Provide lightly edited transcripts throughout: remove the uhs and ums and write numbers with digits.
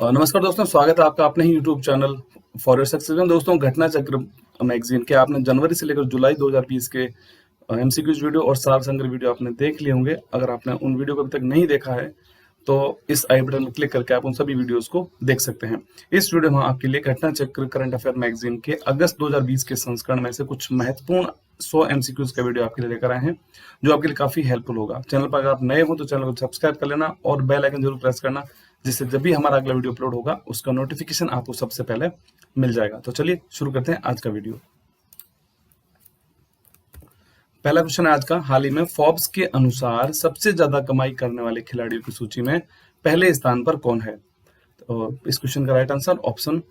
नमस्कार दोस्तों, स्वागत है आपका अपने ही YouTube channel for your success में। दोस्तों, घटना चक्र मैगजीन के आपने जनवरी से लेकर जुलाई 2020 के एमसीक्यूज वीडियो और सार संग्रह वीडियो आपने देख लिए होंगे। अगर आपने उन वीडियो को अभी तक नहीं देखा है तो इस आई बटन में क्लिक करके आप उन सभी वीडियोस को देख सकते हैं। इस वीडियो में हम आपके लिए घटना चक्र करंट अफेयर मैगजीन के अगस्त 2020 के संस्करण में से कुछ महत्वपूर्ण 100 एमसीक्यूज का वीडियो आपके लिए लेकर आए हैं, जो आपके लिए काफी हेल्पफुल होगा। चैनल पर अगर आप नए हो तो चैनल को सब्सक्राइब कर लेना और बेल आइकन जरूर प्रेस करना, जिससे जब भी हमारा अगला वीडियो अपलोड होगा उसका नोटिफिकेशन आपको सबसे पहले मिल जाएगा। तो चलिए शुरू करते हैं आज का वीडियो। पहला क्वेश्चन है आज का। हाल ही में फोर्ब्स के अनुसार सबसे ज्यादा कमाई करने वाले खिलाड़ियों की सूची में पहले स्थान पर कौन है? तो इस क्वेश्चन का राइट आंसर ऑप्शन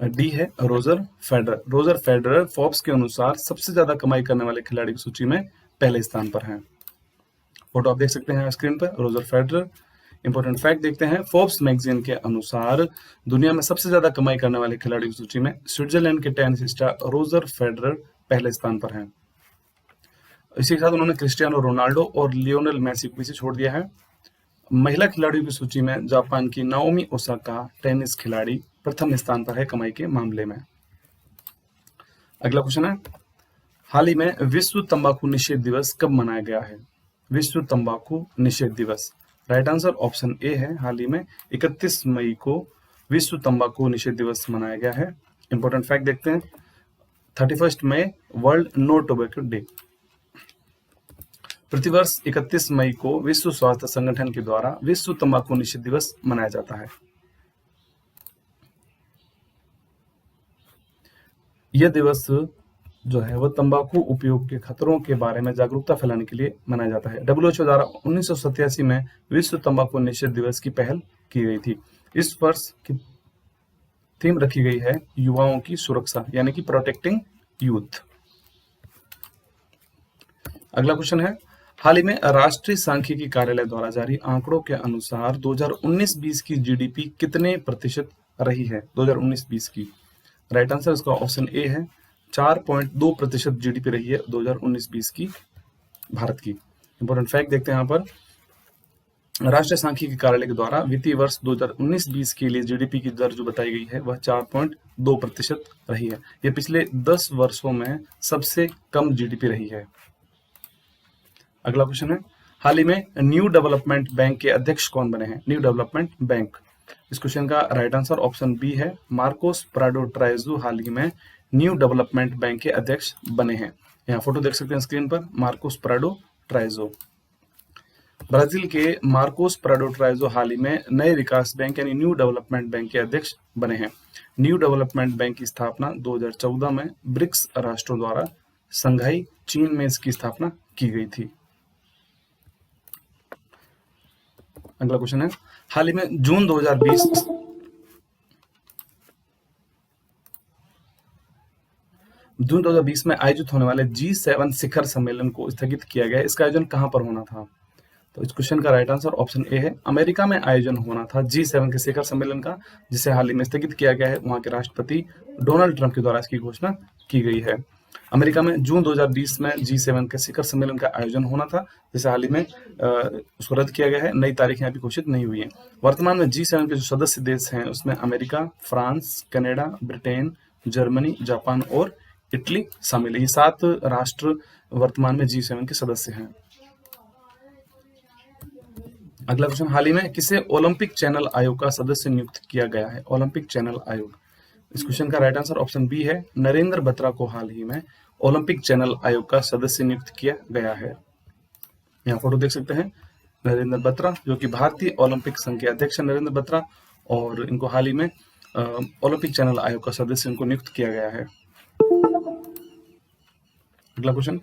डी है, Roger Federer. Roger Federer Forbes के अनुसार सबसे ज्यादा कमाई करने वाले खिलाड़ी की सूची में पहले स्थान पर हैं। फोटो आप देख सकते हैं स्क्रीन पर, रोजर फेडरर। इंपॉर्टेंट फैक्ट देखते हैं। फोर्ब्स मैगजीन के अनुसार दुनिया में सबसे ज्यादा कमाई करने वाले खिलाड़ी की सूची में स्विट्जरलैंड के टेनिस स्टार रोजर फेडरर पहले स्थान पर हैं। इसी के साथ उन्होंने क्रिस्टियानो रोनाल्डो और लियोनेल मेसी को पीछे छोड़ दिया है। महिला खिलाड़ियों की सूची में जापान की नाओमी ओसाका टेनिस खिलाड़ी प्रथम स्थान पर है कमाई के मामले में। अगला क्वेश्चन है, हाल ही में विश्व तंबाकू निषेध दिवस कब मनाया गया है? विश्व तंबाकू निषेध दिवस, राइट आंसर ऑप्शन ए है। हाल ही में 31 मई को विश्व तंबाकू निषेध दिवस मनाया गया है। इंपॉर्टेंट फैक्ट देखते हैं। 31 मई वर्ल्ड नो टोबैको डे। प्रतिवर्ष 31 मई को विश्व स्वास्थ्य संगठन के द्वारा विश्व तंबाकू निषेध दिवस मनाया जाता है। यह दिवस जो है वह तंबाकू उपयोग के खतरों के बारे में जागरूकता फैलाने के लिए मनाया जाता है। WHO द्वारा 1987 में विश्व तंबाकू निषेध दिवस की पहल की गई थी। इस वर्ष की थीम रखी गई है युवाओं की सुरक्षा, यानी कि प्रोटेक्टिंग यूथ। अगला क्वेश्चन है, हाल ही में राष्ट्रीय सांख्यिकी कार्यालय द्वारा जारी आंकड़ों के अनुसार 2019-20 की जीडीपी कितने प्रतिशत रही है? 2019-20 की राइट आंसर इसका ऑप्शन ए है। 4.2% जीडीपी रही है 2019-20 की भारत की। इंपॉर्टेंट फैक्ट देखते हैं यहाँ पर। राष्ट्रीय सांख्यिकी कार्यालय के द्वारा वित्तीय वर्ष 2019-20 के लिए जीडीपी की दर जो बताई गई है वह 4.2% रही है। यह पिछले 10 वर्षों में सबसे कम जीडीपी रही है। अगला क्वेश्चन है, हाल ही में न्यू डेवलपमेंट बैंक के अध्यक्ष कौन बने हैं? न्यू डेवलपमेंट बैंक, इस क्वेश्चन का राइट आंसर ऑप्शन बी है। मार्कोस प्राडो ट्राइजो हाल ही में न्यू डेवलपमेंट बैंक के अध्यक्ष बने हैं। यहाँ फोटो देख सकते हैं स्क्रीन पर, मार्कोस प्राडो ट्राइजो। ब्राजील के मार्कोस प्राडो ट्राइजो हाल ही में नए विकास बैंक यानी न्यू डेवलपमेंट बैंक के अध्यक्ष बने हैं। न्यू डेवलपमेंट बैंक की स्थापना 2014 में ब्रिक्स राष्ट्रों द्वारा संघाई चीन में इसकी स्थापना की गई थी। अगला क्वेश्चन है, हाल ही में जून 2020 में आयोजित होने वाले G7 शिखर सम्मेलन को स्थगित किया गया। इसका आयोजन कहां पर होना था? तो इस क्वेश्चन का राइट आंसर ऑप्शन ए है। अमेरिका में आयोजन होना था G7 के शिखर सम्मेलन का, जिसे हाल ही में स्थगित किया गया है। वहां के राष्ट्रपति डोनाल्ड ट्रंप के द्वारा इसकी घोषणा की गई है। अमेरिका में जून 2020 में G7 के शिखर सम्मेलन का आयोजन होना था, जिसे हाल ही में उसको रद्द किया गया है। नई तारीखें अभी घोषित नहीं हुई है। वर्तमान में G7 के जो सदस्य देश हैं उसमें America, France, Canada, Britain, Germany, Japan और इटली शामिल है। ये 7 राष्ट्र वर्तमान में G7 के सदस्य हैं। अगला क्वेश्चन, हाल ही में किसे ओलंपिक चैनल आयोग का सदस्य नियुक्त किया गया है? ओलंपिक चैनल आयोग, इस क्वेश्चन का राइट आंसर ऑप्शन बी है। नरेंद्र बत्रा को हाल ही में ओलंपिक चैनल आयोग का सदस्य नियुक्त किया गया है। यहाँ फोटो देख सकते हैं, नरेंद्र बत्रा जो कि भारतीय ओलंपिक संघ के अध्यक्ष है नरेंद्र बत्रा, और इनको हाल ही में ओलंपिक चैनल आयोग का सदस्य इनको नियुक्त किया गया है। अगला क्वेश्चन,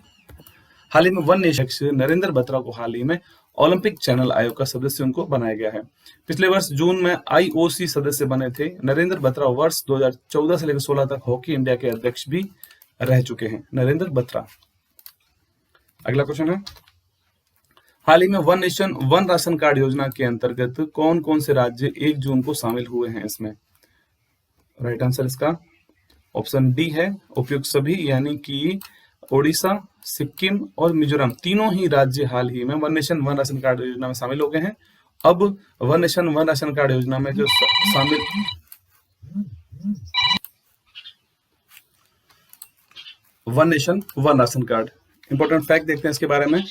हाल ही में वन नेशन नरेंद्र बत्रा को हाल ही में ओलंपिक चैनल आयोग का सदस्य उनको बनाया गया है। पिछले वर्ष जून में IOC सदस्य बने थे। नरेंद्र बत्रा वर्ष 2014 से लेकर 16 तक हॉकी इंडिया के अध्यक्ष भी रह चुके हैं नरेंद्र बत्रा। अगला क्वेश्चन है, हाल ही में one nation one ration card योजना के अंतर्गत कौन कौन से राज्य 1 जून को शामिल हुए हैं इसमें? राइट आंसर इसका ऑप्शन डी है, उपयुक्त सभी, यानी कि ओडिशा, सिक्किम और मिजोरम तीनों ही राज्य हाल ही में one nation one ration card योजना में शामिल हो गए हैं। अब one nation one ration card योजना में जो शामिल one nation one ration card, important fact देखते हैं इसके बारे में।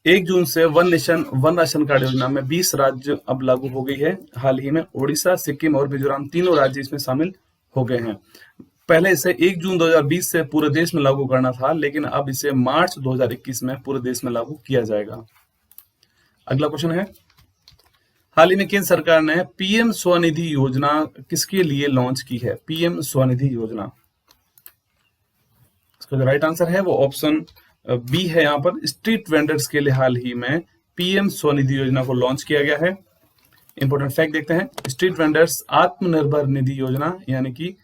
1 जून से one nation one ration card योजना में 20 राज्य अब लागू हो गई है। हाल ही में ओडिशा, सिक्किम और मिजोरम तीनों राज्य इसमें शामिल हो गए हैं। पहले इसे 1 जून 2020 से पूरे देश में लागू करना था, लेकिन अब इसे मार्च 2021 में पूरे देश में लागू किया जाएगा। अगला क्वेश्चन है, हाल ही में केंद्र सरकार ने पीएम स्वनिधि योजना किसके लिए लॉन्च की है? पीएम स्वनिधि योजना, इसका जो राइट आंसर है वो ऑप्शन बी है। यहाँ पर स्ट्रीट वेंडर्स के लिए हाल ही में पीएम स्वनिधि योजना को लॉन्च किया गया है। इंपॉर्टेंट फैक्ट देखते हैं, स्ट्रीट वेंडर्स आत्मनिर्भर निधि योजना यानी कि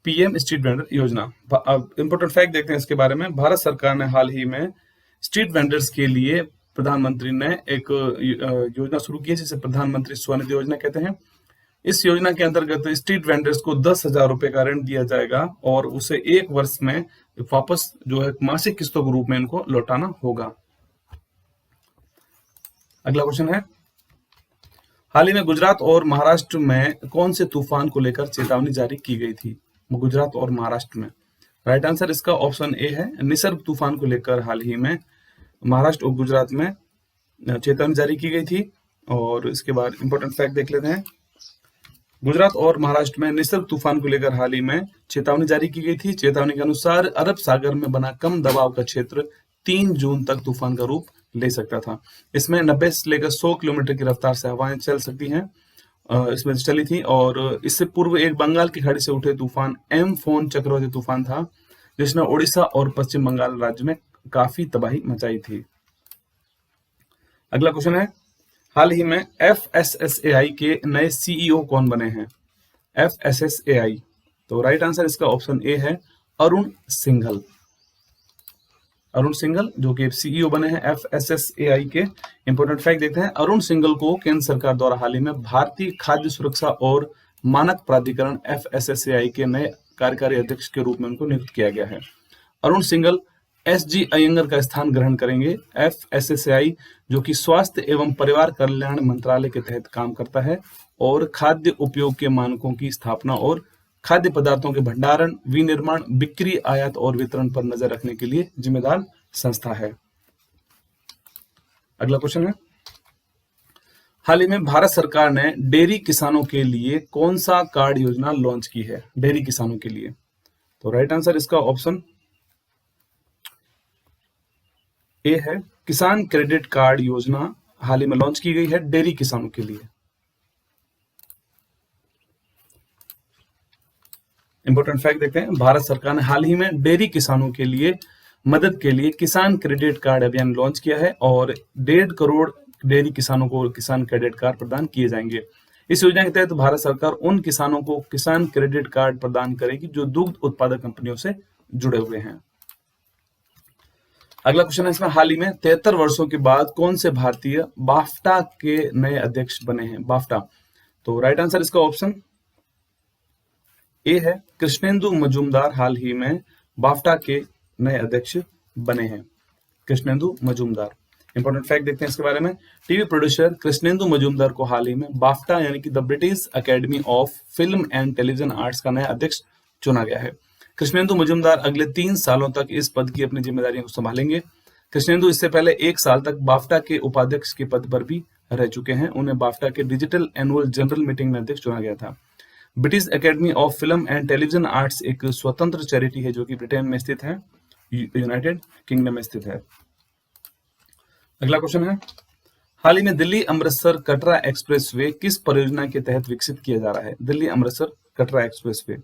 पीएम स्ट्रीट वेंडर योजना। इंपॉर्टेंट फैक्ट देखते हैं इसके बारे में। भारत सरकार ने हाल ही में स्ट्रीट वेंडर्स के लिए प्रधानमंत्री ने एक योजना शुरू की है जिसे प्रधानमंत्री स्वनिधि योजना कहते हैं। इस योजना के अंतर्गत स्ट्रीट वेंडर्स को 10,000 रुपए का ऋण दिया जाएगा और उसे 1 वर्ष में वापस जो है मासिक किस्तों के रूप में इनको लौटाना होगा। अगला क्वेश्चन है, हाल ही में गुजरात और महाराष्ट्र में कौन से तूफान को लेकर चेतावनी जारी की गई थी? गुजरात और महाराष्ट्र में, राइट आंसर इसका ऑप्शन ए है। निसर्ग तूफान को लेकर हाल ही में महाराष्ट्र और गुजरात में चेतावनी जारी की गई थी। और इसके बाद इंपॉर्टेंट फैक्ट देख लेते हैं, गुजरात और महाराष्ट्र में निसर्ग तूफान को लेकर हाल ही में चेतावनी जारी की गई थी। चेतावनी के अनुसार अरब सागर में बना कम दबाव का क्षेत्र 3 जून तक तूफान का रूप ले सकता था। इसमें 90 से लेकर 100 किलोमीटर की रफ्तार से हवाएं चल सकती हैं, इसमें चली थी। और इससे पूर्व एक बंगाल की खाड़ी से उठे तूफान एम्फोन चक्रवाती तूफान था, जिसने ओडिशा और पश्चिम बंगाल राज्य में काफी तबाही मचाई थी। अगला क्वेश्चन है, हाल ही में FSSAI के नए CEO कौन बने हैं? FSSAI, तो राइट आंसर इसका ऑप्शन ए है, अरुण सिंघल। अरुण सिंघल जो कि CEO बने हैं FSSAI के। इंपोर्टेंट फैक्ट देखते हैं, अरुण सिंघल को केंद्र सरकार द्वारा हाल ही में भारतीय खाद्य सुरक्षा और मानक प्राधिकरण FSSAI के नए कार्यकारी अध्यक्ष के रूप में उनको नियुक्त किया गया है। अरुण सिंघल SG अयंगर का स्थान ग्रहण करेंगे। FSSAI जो कि स्वास्थ्य एवं परिवार कल्याण मंत्रालय के तहत काम करता है और खाद्य उपयोग के मानकों की स्थापना और खाद्य पदार्थों के भंडारण, विनिर्माण, बिक्री, आयात और वितरण पर नजर रखने के लिए जिम्मेदार संस्था है। अगला क्वेश्चन है, हाल ही में भारत सरकार ने डेयरी किसानों के लिए कौन सा कार्ड योजना लॉन्च की है? डेयरी किसानों के लिए, तो राइट आंसर इसका ऑप्शन ए है, किसान क्रेडिट कार्ड योजना हाल ही में लॉन्च की गई है डेयरी किसानों के लिए। इंपोर्टेंट फैक्ट देखते हैं, भारत सरकार ने हाल ही में डेयरी किसानों के लिए मदद के लिए किसान क्रेडिट कार्ड अभियान लॉन्च किया है और 1.5 करोड़ डेयरी किसानों को किसान क्रेडिट कार्ड प्रदान किए जाएंगे। इस योजना के तहत भारत सरकार उन किसानों को किसान क्रेडिट कार्ड प्रदान करेगी जो दुग्ध उत्पादक कंपनियों से जुड़े हुए हैं। अगला क्वेश्चन है इसमें, हाल ही में 73 वर्षों के बाद कौन से भारतीय बाफ्टा के नए अध्यक्ष बने हैं? बाफ्टा, तो राइट आंसर इसका ऑप्शन ए है, कृष्णेंदु मजूमदार हाल ही में बाफ्टा के नए अध्यक्ष बने हैं। कृष्णेंदु मजूमदार, इंपॉर्टेंट फैक्ट देखते हैं इसके बारे में। टीवी प्रोड्यूसर कृष्णेंदु मजूमदार को हाल ही में बाफ्टा यानी कि the British academy of film and television arts का नया अध्यक्ष चुना गया है। कृष्णेंदु मजूमदार अगले 3 सालों तक इस पद की अपनी जिम्मेदारियों को संभालेंगे। कृष्णेंदु इससे पहले 1 साल तक बाफ्टा के उपाध्यक्ष के पद पर भी रह चुके हैं। उन्हें बाफ्टा के डिजिटल एनुअल जनरल मीटिंग में अध्यक्ष चुना गया था। British academy of film and television arts एक स्वतंत्र चैरिटी है जो कि ब्रिटेन में स्थित है, यूनाइटेड किंगडम में स्थित है। अगला क्वेश्चन है, हाल ही में दिल्ली अमृतसर कटरा एक्सप्रेसवे किस परियोजना के तहत विकसित किया जा रहा है? दिल्ली अमृतसर कटरा एक्सप्रेसवे,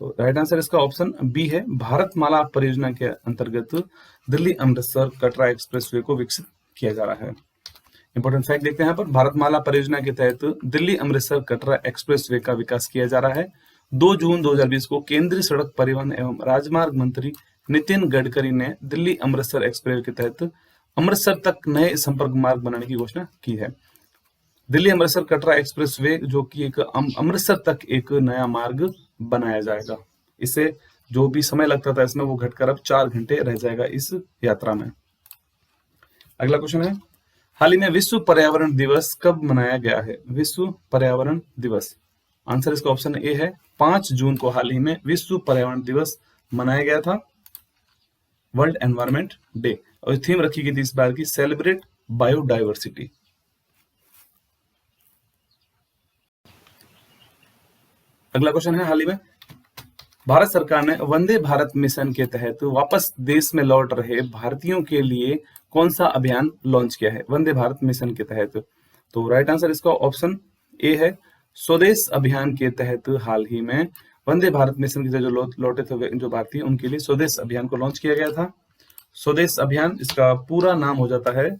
तो राइट आंसर इसका ऑप्शन बी है, भारतमाला परियोजना के अंतर्गत दिल्ली अमृतसर कटरा एक्सप्रेसवे को विकसित किया जा रहा है। इंपॉर्टेंट फैक्ट देखते हैं यहाँ पर, भारतमाला परियोजना के तहत दिल्ली अमृतसर कटरा एक्सप्रेसवे का विकास किया जा रहा है। 2 जून 2020 को केंद्रीय सड़क परिवहन एवं राजमार्ग मंत्री नितिन गडकरी ने दिल्ली अमृतसर एक्सप्रेसवे के तहत अमृतसर तक नए संपर्क मार्ग बनाने की घोषणा की है। दिल्ली अमृतसर कटरा एक्सप्रेसवे जो कि एक अमृतसर तक एक नया मार्ग बनाया जाएगा। इससे जो भी समय लगता था इसमें वो घटकर अब 4 घंटे रह जाएगा इस यात्रा में। अगला क्वेश्चन है, हाल ही में विश्व पर्यावरण दिवस कब मनाया गया है? विश्व पर्यावरण दिवस, आंसर इसका ऑप्शन ए है 5 जून को हाल ही में विश्व पर्यावरण दिवस मनाया गया था, वर्ल्ड एनवायरमेंट डे। और थीम रखी गई थी इस बार की सेलिब्रेट बायोडाइवर्सिटी। अगला क्वेश्चन है, हाल ही में भारत सरकार ने वंदे भारत मिशन के तहत वापस देश में लौट रहे भारतीयों के लिए कौन सा अभियान लॉन्च किया है? वंदे भारत मिशन के तहत, तो राइट आंसर इसका ऑप्शन ए है स्वदेश अभियान के तहत हाल ही में वंदे भारत मिशन के जो लौटे थे जो भारतीय, उनके लिए स्वदेश अभियान को लॉन्च किया गया था। स्वदेश अभियान, इसका पूरा नाम हो जाता है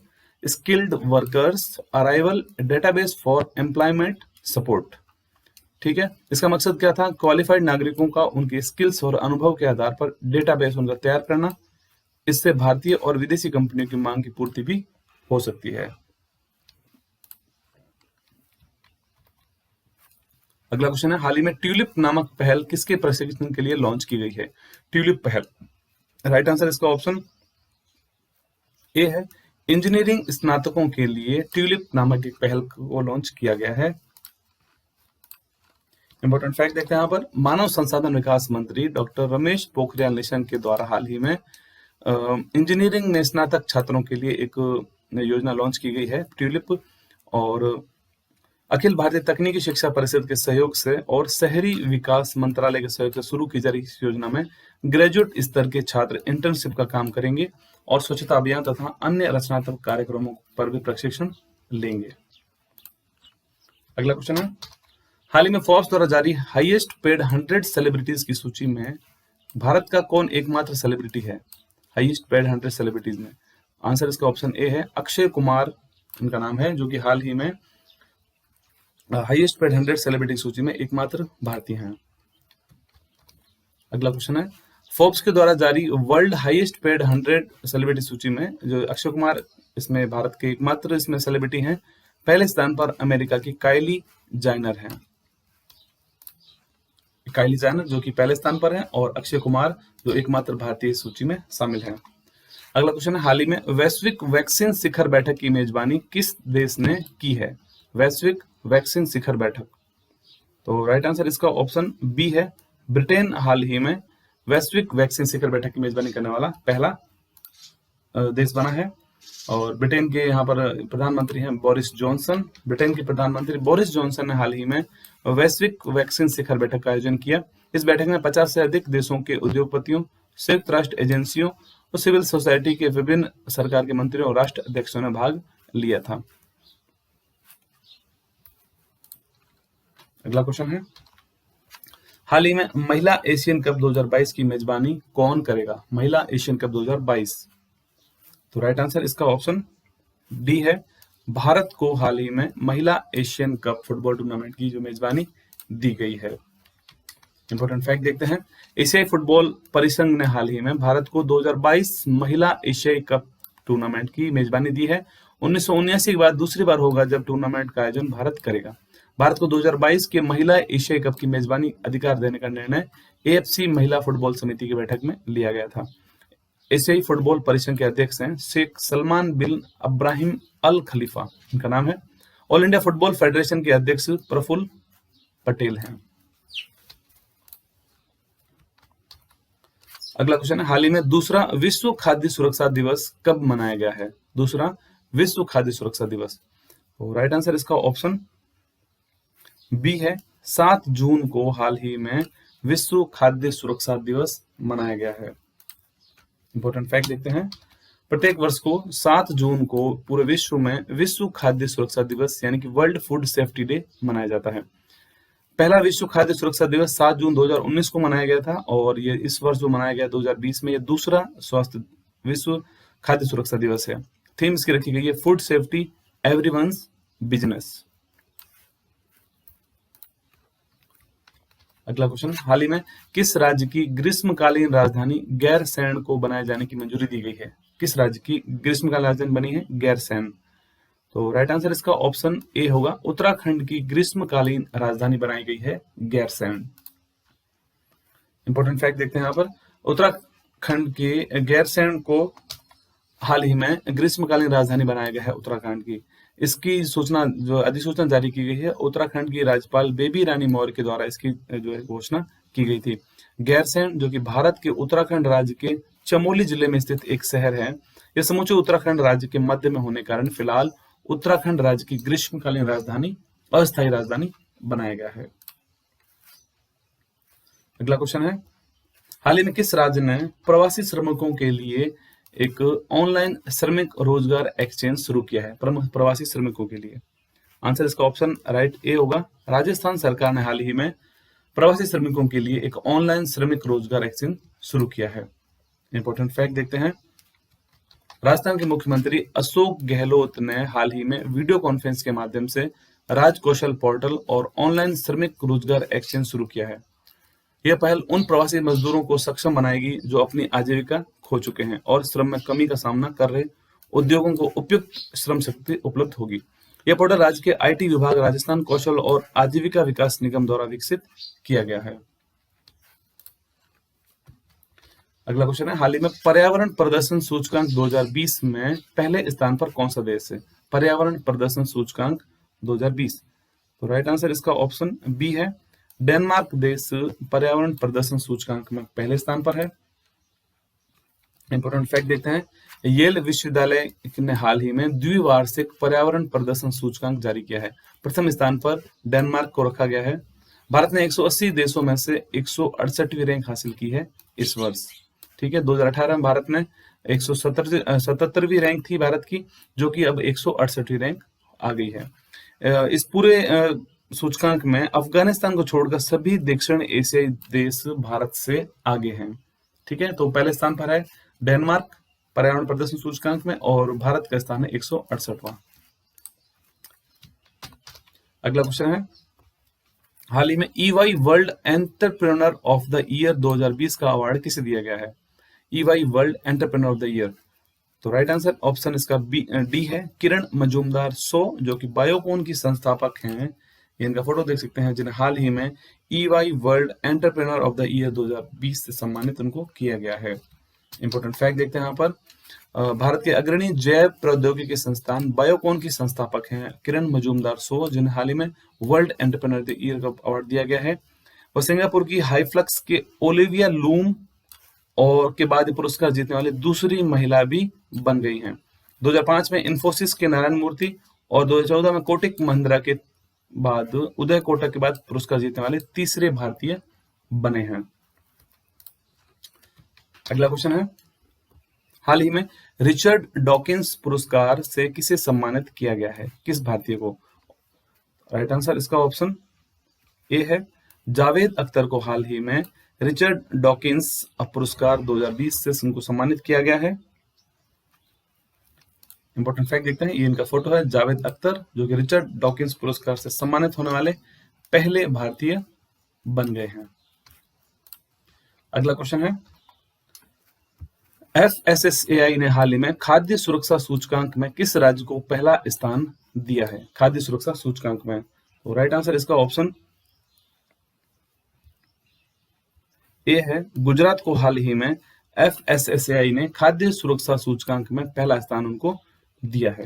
skilled workers arrival database for employment support. ठीक है, इसका मकसद क्या था? क्वालिफाइड नागरिकों का उनके स्किल्स और अनुभव के आधार पर डेटाबेस उनका तैयार करना। इससे भारतीय और विदेशी कंपनियों की मांग की पूर्ति भी हो सकती है। अगला क्वेश्चन है, हाल ही में ट्यूलिप नामक पहल किसके प्रशिक्षण के लिए लॉन्च की गई है? ट्यूलिप पहल, राइट आंसर इसका ऑप्शन ए है इंजीनियरिंग स्नातकों के लिए ट्यूलिप नामक एक पहल को लॉन्च किया गया है। इंपॉर्टेंट फैक्ट देखते हैं यहाँ पर, मानव संसाधन विकास मंत्री डॉक्टर रमेश पोखरियाल निशंक के द्वारा हाल ही में इंजीनियरिंग में स्नातक छात्रों के लिए एक योजना लॉन्च की गई है ट्यूलिप, और अखिल भारतीय तकनीकी शिक्षा परिषद के सहयोग से और शहरी विकास मंत्रालय के सहयोग से शुरू की जा रही इस योजना में ग्रेजुएट स्तर के छात्र इंटर्नशिप का काम करेंगे और स्वच्छता अभियान तथा अन्य रचनात्मक कार्यक्रमों पर भी प्रशिक्षण लेंगे। अगला क्वेश्चन है, हाल ही में फोर्ब्स द्वारा जारी हाईएस्ट पेड 100 सेलिब्रिटीज की सूची में भारत का कौन एकमात्र सेलिब्रिटी है? हाईएस्ट पेड 100 सेलिब्रिटीज में, आंसर इसका ऑप्शन ए है अक्षय कुमार, इनका नाम है, जो कि हाल ही में हाईएस्ट पेड 100 सेलिब्रिटी सूची में एकमात्र भारतीय हैं। अगला क्वेश्चन है, फोर्ब्स के द्वारा जारी वर्ल्ड हाईएस्ट पेड 100 सेलिब्रिटी सूची में जो अक्षय कुमार इसमें भारत के एकमात्र इसमें सेलिब्रिटी हैं। पहले स्थान पर अमेरिका की काइली जाइनर हैं, काइली जाइनर जो कि पहले स्थान पर है, और अक्षय कुमार जो एकमात्र भारतीय सूची में शामिल है। अगला क्वेश्चन है, हाल ही में वैश्विक वैक्सीन शिखर बैठक की मेजबानी किस देश ने की है? वैश्विक वैक्सीन शिखर बैठक, तो राइट आंसर इसका ऑप्शन बी है ब्रिटेन हाल ही में वैश्विक वैक्सीन शिखर बैठक की मेजबानी करने वाला पहला देश बना है। और ब्रिटेन के यहाँ पर प्रधानमंत्री हैं बोरिस जॉनसन। ब्रिटेन के प्रधानमंत्री बोरिस जॉनसन ने हाल ही में वैश्विक वैक्सीन शिखर बैठक का आयोजन किया। इस बैठक में 50 से अधिक देशों के उद्योगपतियों, संयुक्त राष्ट्र एजेंसियों और सिविल सोसाइटी के विभिन्न सरकार के मंत्रियों और राष्ट्र अध्यक्षों ने भाग लिया था। अगला क्वेश्चन है, हाल ही में महिला एशियन कप 2022 की मेजबानी कौन करेगा? महिला एशियन कप 2022, तो राइट आंसर इसका ऑप्शन डी है भारत को हाल ही में महिला एशियन कप फुटबॉल टूर्नामेंट की जो मेजबानी दी गई है। इंपॉर्टेंट फैक्ट देखते हैं, एशियाई फुटबॉल परिसंघ ने हाल ही में भारत को 2022 महिला एशियाई कप टूर्नामेंट की मेजबानी दी है। 1979 के बाद दूसरी बार होगा जब टूर्नामेंट का आयोजन भारत करेगा। भारत को 2022 के महिला एशियाई कप की मेजबानी अधिकार देने का निर्णय एएफसी महिला फुटबॉल समिति की बैठक में लिया गया था। एशियाई फुटबॉल परिसंघ के अध्यक्ष हैं शेख सलमान बिन अब्राहिम अल खलीफा, इनका नाम है। ऑल इंडिया फुटबॉल फेडरेशन के अध्यक्ष प्रफुल्ल पटेल हैं। अगला क्वेश्चन है, हाल ही में दूसरा विश्व खाद्य सुरक्षा दिवस कब मनाया गया है? दूसरा विश्व खाद्य सुरक्षा दिवस, तो राइट आंसर इसका ऑप्शन बी है 7 जून को हाल ही में विश्व खाद्य सुरक्षा दिवस मनाया गया है। इंपॉर्टेंट फैक्ट देखते हैं, प्रत्येक वर्ष को 7 जून को पूरे विश्व में विश्व खाद्य सुरक्षा दिवस यानी कि वर्ल्ड फूड सेफ्टी डे मनाया जाता है। पहला विश्व खाद्य सुरक्षा दिवस 7 जून 2019 को मनाया गया था, और ये इस वर्ष जो मनाया गया 2020 में ये दूसरा स्वास्थ्य विश्व खाद्य सुरक्षा दिवस है। थीम इसकी रखी गई है फूड सेफ्टी एवरीवन्स बिजनेस। अगला क्वेश्चन, हाल ही में किस राज्य की ग्रीष्मकालीन राजधानी गैरसैंण को बनाए जाने की मंजूरी दी गई है? किस राज्य की ग्रीष्मकालीन राजधानी बनी है गैरसैंण? तो राइट आंसर इसका ऑप्शन ए होगा उत्तराखंड की ग्रीष्मकालीन राजधानी बनाई गई है गैरसैंण। इंपॉर्टेंट फैक्ट देखते हैं यहाँ पर, उत्तराखंड के गैरसैंण को हाल ही में ग्रीष्मकालीन राजधानी बनाया गया है उत्तराखंड की। इसकी सूचना जो अधिसूचना जारी की गई है उत्तराखंड की राज्यपाल बेबी रानी मौर्य के द्वारा इसकी जो है घोषणा की गई थी। गैरसैंण जो कि भारत के उत्तराखंड राज्य के चमोली जिले में स्थित एक शहर है। यह समूचे उत्तराखंड राज्य के मध्य में होने के कारण फिलहाल उत्तराखंड राज्य की ग्रीष्मकालीन राजधानी अस्थायी राजधानी बनाया गया है। अगला क्वेश्चन है, हाल ही में किस राज्य ने प्रवासी श्रमिकों के लिए एक ऑनलाइन श्रमिक रोजगार एक्सचेंज शुरू किया है? प्रवासी श्रमिकों के लिए आंसर इसका ऑप्शन राइट ए होगा। राजस्थान सरकार ने हाल ही में प्रवासी श्रमिकों के लिए एक ऑनलाइन श्रमिक रोजगार एक्सचेंज शुरू किया है। इंपॉर्टेंट फैक्ट देखते हैं, राजस्थान के मुख्यमंत्री अशोक गहलोत ने हाल ही में वीडियो कॉन्फ्रेंस के माध्यम से राज कौशल पोर्टल और ऑनलाइन श्रमिक रोजगार एक्सचेंज शुरू किया है। यह पहल उन प्रवासी मजदूरों को सक्षम बनाएगी जो अपनी आजीविका खो चुके हैं और श्रम में कमी का सामना कर रहे उद्योगों को उपयुक्त श्रम शक्ति उपलब्ध होगी। यह पोर्टल राज्य के आईटी विभाग, राजस्थान कौशल और आजीविका विकास निगम द्वारा विकसित किया गया है। अगला क्वेश्चन है, हाल ही में पर्यावरण प्रदर्शन सूचकांक 2020 में पहले स्थान पर कौन सा देश है? पर्यावरण प्रदर्शन सूचकांक 2020, तो राइट आंसर इसका ऑप्शन बी है। डेनमार्क देश पर्यावरण प्रदर्शन सूचकांक में पहले स्थान पर है। इंपॉर्टेंट फैक्ट देखते हैं, येल विश्वविद्यालय ने हाल ही में द्विवार्षिक पर्यावरण प्रदर्शन सूचकांक जारी किया है। प्रथम स्थान पर डेनमार्क को रखा गया है। भारत ने 180 देशों में से 168वीं रैंक हासिल की है इस वर्ष। ठीक है, 2018 में भारत ने 177वीं रैंक थी भारत की, जो कि अब 168वीं रैंक आ गई है। इस पूरे सूचकांक में अफगानिस्तान को छोड़कर सभी दक्षिण एशियाई देश भारत से आगे हैं। ठीक है, तो पहले स्थान पर है डेनमार्क पर्यावरण प्रदर्शन सूचकांक में और भारत का स्थान है 168वां। अगला क्वेश्चन है, हाल ही में EY world entrepreneur of the year 2020 का अवार्ड किसे दिया गया है? EY world entrepreneur of the year, तो राइट आंसर ऑप्शन इसका डी है, किरण मजूमदार शो, जो कि बायोकॉन की संस्थापक हैं। इनका फोटो देख सकते हैं, जिन्हें हाल ही में EY world entrepreneur of the year 2020 से सम्मानित उनको किया गया है। इंपॉर्टेंट फैक्ट देखते हैं यहाँ पर, भारत के अग्रणी जैव प्रौद्योगिकी संस्थान बायोकॉन की संस्थापक हैं किरण मजूमदार शो, जिन्हें हाल ही में world entrepreneur of the year का अवार्ड दिया गया है। और सिंगापुर की हाईफ्लक्स के ओलिविया लूम और के बाद पुरस्कार जीतने वाली दूसरी महिला भी बन गई हैं। 2005 में इन्फोसिस के नारायण मूर्ति और 2014 में कोटक महिंद्रा के बाद उदय कोटक के बाद पुरस्कार जीतने वाले तीसरे भारतीय बने हैं। अगला क्वेश्चन है, हाल ही में रिचर्ड डॉकिंस पुरस्कार से किसे सम्मानित किया गया है? किस भारतीय को? राइट आंसर इसका ऑप्शन ए है, जावेद अख्तर को हाल ही में रिचर्ड डॉकिंस पुरस्कार 2020 से उनको सम्मानित किया गया है। इंपॉर्टेंट फैक्ट देखते हैं, ये इनका फोटो है, जावेद अख्तर जो कि रिचर्ड डॉकिंस पुरस्कार से सम्मानित होने वाले पहले भारतीय बन गए हैं। अगला क्वेश्चन है, FSSAI ने हाल ही में खाद्य सुरक्षा सूचकांक में किस राज्य को पहला स्थान दिया है? खाद्य सुरक्षा सूचकांक में, तो राइट आंसर इसका ऑप्शन ए है, गुजरात को हाल ही में FSSAI ने खाद्य सुरक्षा सूचकांक में पहला स्थान उनको दिया है।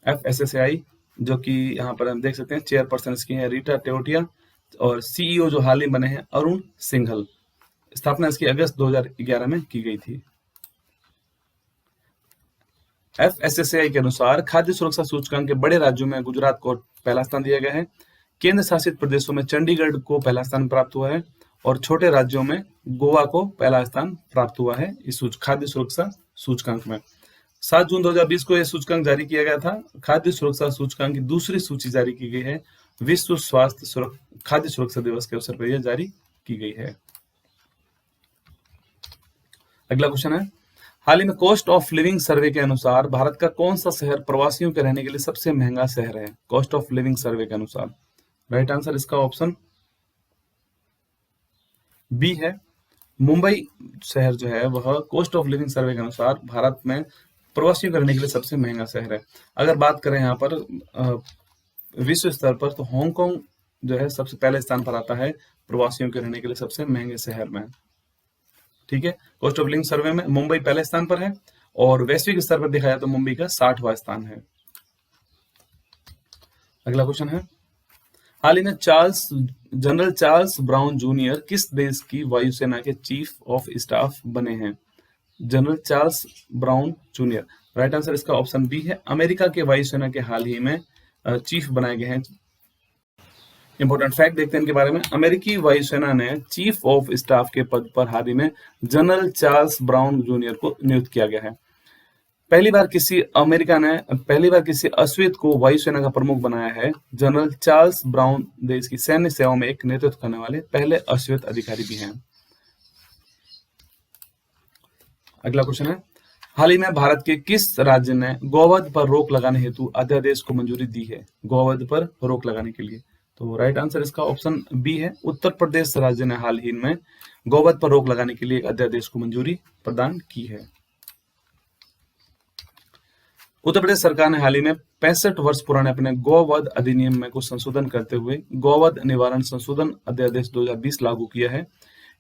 FSSAI जो कि यहाँ पर हम देख सकते हैं चेयरपर्सन इसकी है रीटा टेओटिया और CEO जो हाल ही बने हैं अरुण सिंघल। स्थापना इसकी अगस्त 2011 में की गई थी। FSSAI के अनुसार खाद्य सुरक्षा सूचकांक के बड़े राज्यों में गुजरात को पहला स्थान दिया गया है, केंद्र शासित प्रदेशों में चंडीगढ़ को पहला स्थान प्राप्त हुआ है और छोटे राज्यों में गोवा को पहला स्थान प्राप्त हुआ है इस खाद्य सुरक्षा सूचकांक में। 7 जून 2020 को यह सूचकांक जारी किया गया था। खाद्य सुरक्षा सूचकांक की दूसरी सूची जारी की गई है, विश्व स्वास्थ्य खाद्य सुरक्षा दिवस के अवसर पर यह जारी की गई है। अगला क्वेश्चन है, हाल ही में कॉस्ट ऑफ लिविंग सर्वे के अनुसार भारत का कौन सा शहर प्रवासियों के रहने के लिए सबसे महंगा शहर है? कॉस्ट ऑफ लिविंग सर्वे के अनुसार राइट आंसर इसका ऑप्शन बी है, मुंबई शहर जो है वह कॉस्ट ऑफ लिविंग सर्वे के अनुसार भारत में प्रवासियों के रहने के लिए सबसे महंगा शहर है। अगर बात करें यहाँ पर विश्व स्तर पर तो हांगकांग जो है सबसे पहले स्थान पर आता है प्रवासियों के रहने के लिए सबसे महंगे शहर में। ठीक है। कॉस्ट ऑफ लिविंग सर्वे में मुंबई पहले स्थान पर है और वैश्विक स्तर पर देखा जाए तो मुंबई का 60वां स्थान है। अगला क्वेश्चन है, हाल ही में जनरल चार्ल्स ब्राउन जूनियर किस देश की वायुसेना के चीफ ऑफ स्टाफ बने हैं? General Charles brown junior, right answer इसका ऑप्शन बी है, अमेरिका के वायुसेना के हाल ही में चीफ बनाए गए हैं। इंपॉर्टेंट फैक्ट देखते हैं इनके बारे में। अमेरिकी वायुसेना ने चीफ ऑफ स्टाफ के पद पर हाल ही में जनरल चार्ल्स ब्राउन जूनियर को नियुक्त किया गया है। पहली बार किसी अश्वेत को वायुसेना का प्रमुख बनाया है। जनरल चार्ल्स ब्राउन देश की सैन्य सेवा में एक नेतृत्व करने वाले पहले अश्वेत अधिकारी भी हैं। अगला क्वेश्चन है, हाल ही में भारत के किस राज्य ने गोवध पर रोक लगाने हेतु अध्यादेश को मंजूरी दी है? गोवध पर रोक लगाने के लिए, तो राइट आंसर इसका ऑप्शन बी है, उत्तर प्रदेश राज्य ने हाल ही में गोवध पर रोक लगाने के लिए एक अध्यादेश को मंजूरी प्रदान की है। उत्तर प्रदेश सरकार ने हाल ही में 65 वर्ष पुराने अपने गोवध अधिनियम में कुछ संशोधन करते हुए गोवध निवारण संशोधन अध्यादेश 2020 लागू किया है।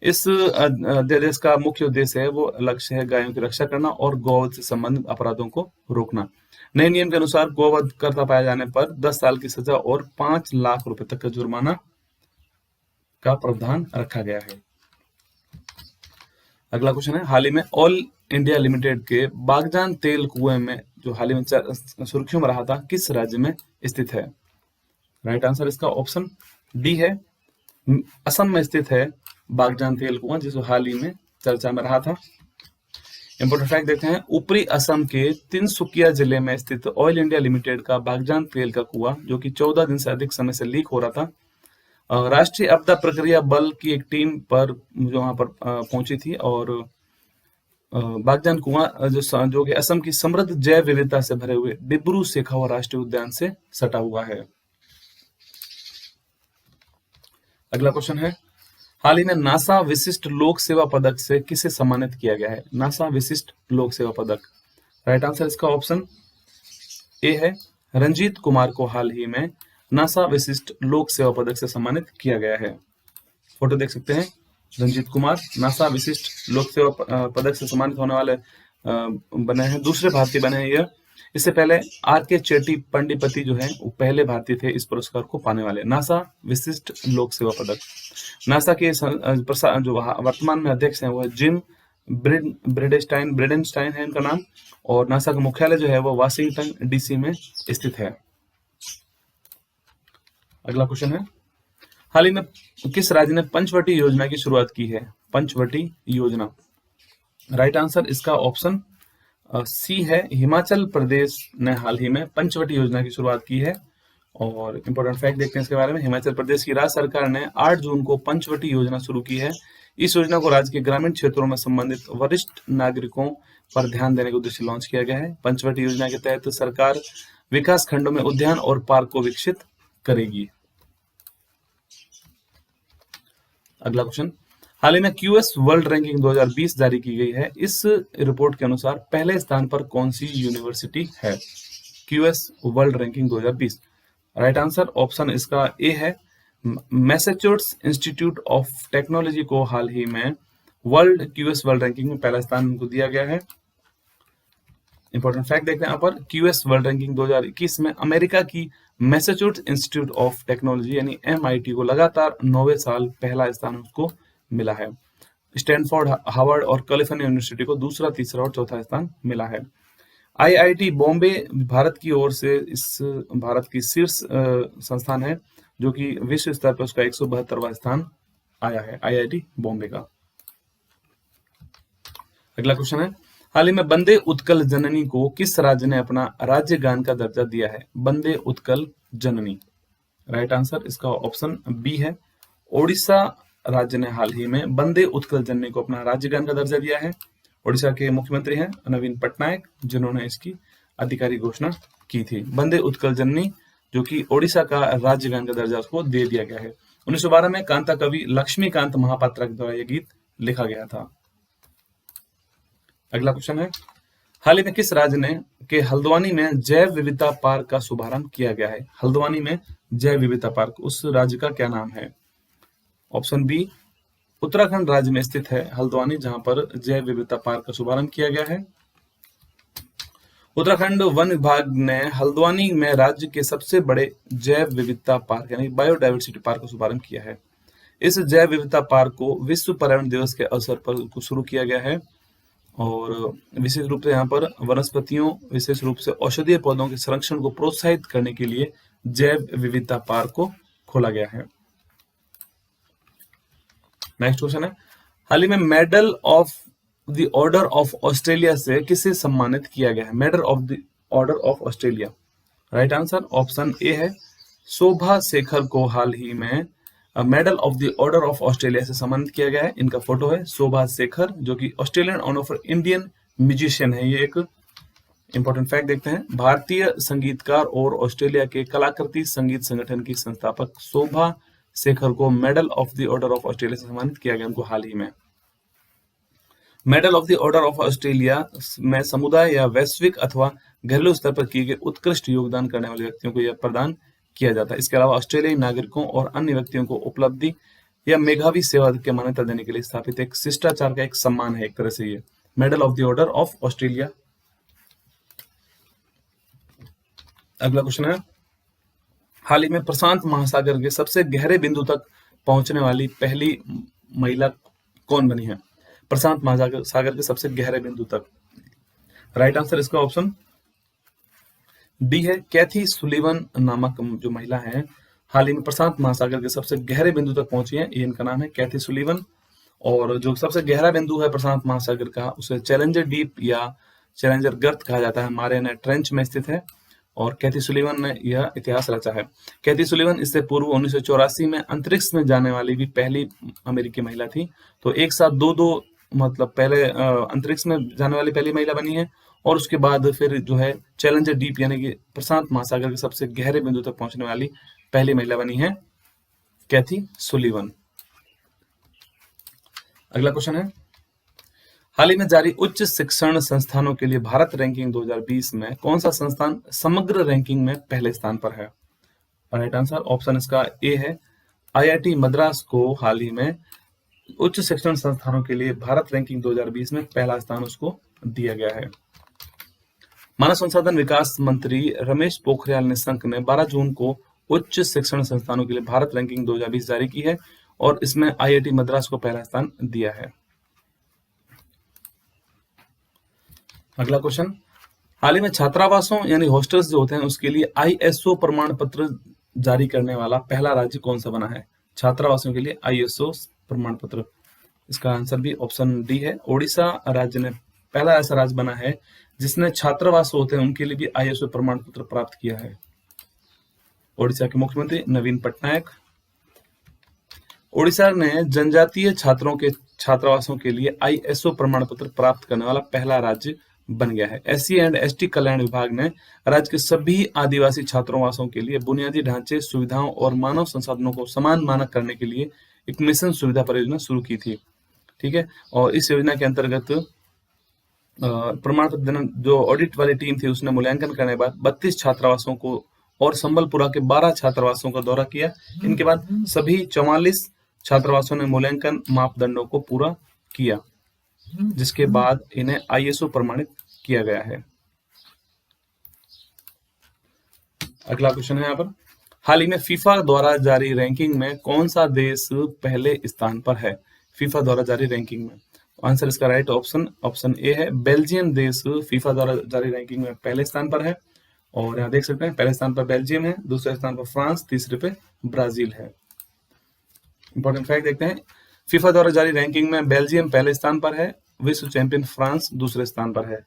इस अध्यादेश का मुख्य उद्देश्य है वो लक्ष्य है गायों की रक्षा करना और गोवध से संबंधित अपराधों को रोकना। नए नियम के अनुसार गोवध करता पाए जाने पर 10 साल की सजा और 5 लाख रुपए तक का जुर्माना का प्रावधान रखा गया है। अगला क्वेश्चन है, हाल ही में ऑल इंडिया लिमिटेड के बागजान तेल कुएं में जो हाल ही में सुर्खियों में रहा था, किस राज्य में स्थित है? राइट आंसर इसका ऑप्शन डी है, असम में स्थित है बागजान तेल कुआं, जिसको हाल ही में चर्चा में रहा था। इंपोर्टेंट फैक्ट देखते हैं, ऊपरी असम के तिनसुकिया जिले में स्थित ऑयल इंडिया लिमिटेड का बागजान तेल का कुआं, जो कि 14 दिन से अधिक समय से लीक हो रहा था, राष्ट्रीय आपदा प्रक्रिया बल की एक टीम पर जो वहां पर पहुंची थी और बागजान कुआं जो कि असम की समृद्ध जैव विविधता से भरे हुए डिब्रू शेखावत राष्ट्रीय उद्यान से सटा हुआ है। अगला क्वेश्चन है, हाल ही में नासा विशिष्ट लोक सेवा पदक से किसे सम्मानित किया गया है? नासा विशिष्ट लोक सेवा पदक, राइट आंसर इसका ऑप्शन ए है, रंजीत कुमार को हाल ही में नासा विशिष्ट लोक सेवा पदक से सम्मानित किया गया है। फोटो देख सकते हैं, रंजीत कुमार नासा विशिष्ट लोक सेवा पदक से सम्मानित होने वाले बने हैं, दूसरे भारतीय बने हैं यह। इससे पहले आर.के. चेट्टी पंडिपति जो है वो पहले भारतीय थे इस पुरस्कार को पाने वाले। नासा विशिष्ट लोक सेवा पदक, नासा के जो वर्तमान में अध्यक्ष हैं वो जिम ब्रेडेनस्टाइन है इनका नाम, और नासा का मुख्यालय जो है वो वाशिंगटन डीसी में स्थित है। अगला क्वेश्चन है, हाल ही में किस राज्य ने पंचवटी योजना की शुरुआत की है? पंचवटी योजना, राइट आंसर इसका ऑप्शन सी है, हिमाचल प्रदेश ने हाल ही में पंचवटी योजना की शुरुआत की है। और इंपॉर्टेंट फैक्ट देखते हैं इसके बारे में, हिमाचल प्रदेश की राज्य सरकार ने 8 जून को पंचवटी योजना शुरू की है। इस योजना को राज्य के ग्रामीण क्षेत्रों में संबंधित वरिष्ठ नागरिकों पर ध्यान देने के उद्देश्य लॉन्च किया गया है। पंचवटी योजना के तहत सरकार विकास खंडों में उद्यान और पार्क को विकसित करेगी। अगला क्वेश्चन, हाल ही में क्यूएस वर्ल्ड रैंकिंग 2020 जारी की गई है। इस रिपोर्ट के अनुसार पहले स्थान पर कौन सी यूनिवर्सिटी है? QS world ranking 2020, right answer option इसका ए है, मैसेच्यूसेट्स इंस्टीट्यूट ऑफ टेक्नोलॉजी को हाल ही में क्यूएस वर्ल्ड रैंकिंग में पहला स्थान उनको दिया गया है। इंपॉर्टेंट फैक्ट देखते हैं यहाँ पर, क्यूएस वर्ल्ड रैंकिंग 2021 में अमेरिका की मैसेच्यूसेट्स इंस्टीट्यूट ऑफ टेक्नोलॉजी यानी MIT को लगातार 9वें साल पहला स्थान उसको मिला है। स्टैनफोर्ड, हार्वर्ड और कैलिफोर्निया यूनिवर्सिटी को दूसरा, तीसरा और चौथा स्थान मिला है। IIT बॉम्बे भारत की ओर से इस भारत की शीर्ष संस्थान है जो कि विश्व स्तर पर उसका 172वां स्थान आया है, IIT बॉम्बे का। अगला क्वेश्चन है, हाल ही में वंदे उत्कल जननी को किस राज्य ने अपना राज्य गान का दर्जा दिया है? वंदे उत्कल जननी, राइट आंसर इसका ऑप्शन बी है, ओडिशा राज्य ने हाल ही में वंदे उत्कल जननी को अपना राज्य गान का दर्जा दिया है। ओडिशा के मुख्यमंत्री हैं नवीन पटनायक, जिन्होंने इसकी आधिकारिक घोषणा की थी। वंदे उत्कल जननी जो कि ओडिशा का राज्य गान का दर्जा उसको दे दिया गया है। 1912 में कांता कवि लक्ष्मीकांत महापात्रा के द्वारा यह गीत लिखा गया था। अगला क्वेश्चन है, हाल ही में किस राज्य ने के हल्द्वानी में जैव विविधता पार्क का शुभारंभ किया गया है? हल्द्वानी में जैव विविधता पार्क, उस राज्य का क्या नाम है? ऑप्शन बी उत्तराखंड राज्य में स्थित है हल्द्वानी, जहां पर जैव विविधता पार्क का शुभारंभ किया गया है। उत्तराखंड वन विभाग ने हल्द्वानी में राज्य के सबसे बड़े जैव विविधता पार्क यानी बायोडायवर्सिटी पार्क का शुभारंभ किया है। इस जैव विविधता पार्क को विश्व पर्यावरण दिवस के अवसर पर शुरू किया गया है और विशेष रूप से यहाँ पर वनस्पतियों, विशेष रूप से औषधीय पौधों के संरक्षण को प्रोत्साहित करने के लिए जैव विविधता पार्क को खोला गया है। नेक्स्ट क्वेश्चन है, हाल ही में medal of the order of Australia से किसे सम्मानित किया गया है? Medal of the order of Australia, right answer option A है शोभा शेखर को हाल ही में medal of the order of Australia से सम्मानित किया गया है। इनका फोटो है शोभा शेखर, जो कि Australian honour for Indian musician है। ये एक इंपॉर्टेंट फैक्ट देखते हैं। भारतीय संगीतकार और ऑस्ट्रेलिया के कलाकृति संगीत संगठन की संस्थापक शोभा शेखर को medal of the order of Australia से सम्मानित किया गया उनको हाल ही में। Medal of the order of Australia में समुदाय या वैश्विक अथवा घरेलू स्तर पर किए गए उत्कृष्ट योगदान करने वाले व्यक्तियों को यह प्रदान किया जाता है। इसके अलावा ऑस्ट्रेलियाई नागरिकों और अन्य व्यक्तियों को उपलब्धि या मेधावी सेवा की मान्यता देने के लिए स्थापित एक शिष्टाचार का एक सम्मान है एक तरह से। ये medal of the order of Australia. अगला क्वेश्चन है, हाल ही में प्रशांत महासागर के सबसे गहरे बिंदु तक पहुंचने वाली पहली महिला कौन बनी है? प्रशांत महासागर के सबसे गहरे बिंदु तक, राइट आंसर इसका ऑप्शन डी है कैथी सुलीवन नामक जो महिला है हाल ही में प्रशांत महासागर के सबसे गहरे बिंदु तक पहुंची है। ये इनका नाम है कैथी सुलीवन। और जो सबसे गहरा बिंदु है प्रशांत महासागर का उसे चैलेंजर डीप या चैलेंजर गर्त कहा जाता है, मारियाना ट्रेंच में स्थित है और कैथी सुलीवन ने यह इतिहास रचा है। कैथी सुलीवन इससे पूर्व 1984 में अंतरिक्ष में जाने वाली भी पहली अमेरिकी महिला थी। तो एक साथ दो मतलब पहले अंतरिक्ष में जाने वाली पहली महिला बनी है और उसके बाद फिर जो है चैलेंजर डीप यानी कि प्रशांत महासागर के सबसे गहरे बिंदु तक पहुंचने वाली पहली महिला बनी है कैथी सुलीवन। अगला क्वेश्चन है, हाल ही में जारी उच्च शिक्षण संस्थानों के लिए भारत रैंकिंग 2020 में कौन सा संस्थान समग्र रैंकिंग में पहले स्थान पर है? राइट आंसर ऑप्शन इसका ए है आईआईटी मद्रास को हाल ही में उच्च शिक्षण संस्थानों के लिए भारत रैंकिंग 2020 में पहला स्थान उसको दिया गया है। मानव संसाधन विकास मंत्री रमेश पोखरियाल निशंक ने 12 जून को उच्च शिक्षण संस्थानों के लिए भारत रैंकिंग 2020 जारी की है और इसमें आईआईटी मद्रास को पहला स्थान दिया है। अगला क्वेश्चन, हाल ही में छात्रावासों यानी हॉस्टल्स जो होते हैं उसके लिए आईएसओ प्रमाण पत्र जारी करने वाला पहला राज्य कौन सा बना है? छात्रावासों के लिए आईएसओ प्रमाण पत्र, इसका आंसर भी ऑप्शन डी है। ओडिशा राज्य ने पहला ऐसा राज्य बना है जिसने छात्रावास होते हैं उनके लिए भी आईएसओ प्रमाण पत्र प्राप्त किया है। ओडिशा के मुख्यमंत्री नवीन पटनायक। ओडिशा ने जनजातीय छात्रों के छात्रावासों के लिए आईएसओ प्रमाण पत्र प्राप्त करने वाला पहला राज्य बन गया है। एससी एंड एसटी कल्याण विभाग ने राज्य के सभी आदिवासी छात्रावासों के लिए बुनियादी ढांचे, सुविधाओं और मानव संसाधनों को समान मानक करने के लिए एक मिशन सुविधा परियोजना शुरू की थी। ठीक है, और इस योजना के अंतर्गत प्रमाण पत्र देना जो ऑडिट वाली टीम थी उसने मूल्यांकन करने के बाद 32 छात्रावासों को और संबलपुरा के 12 छात्रावासों का दौरा किया। इनके बाद सभी 44 छात्रावासों ने मूल्यांकन मापदंडों को पूरा किया, जिसके बाद इन्हें आईएसओ प्रमाणित किया गया है। अगला क्वेश्चन है यहाँ पर, हाल ही में फीफा द्वारा जारी रैंकिंग में कौन सा देश पहले स्थान पर है? फीफा द्वारा जारी रैंकिंग में आंसर इसका राइट ऑप्शन ए है बेल्जियम देश फीफा द्वारा जारी रैंकिंग में पहले स्थान पर है। और यहाँ देख सकते हैं पहले स्थान पर बेल्जियम है, दूसरे स्थान पर फ्रांस, तीसरे पे ब्राजील है। इंपॉर्टेंट फैक्ट देखते हैं, फीफा द्वारा जारी रैंकिंग में बेल्जियम पहले स्थान पर है, विश्व चैंपियन फ्रांस दूसरे स्थान पर है।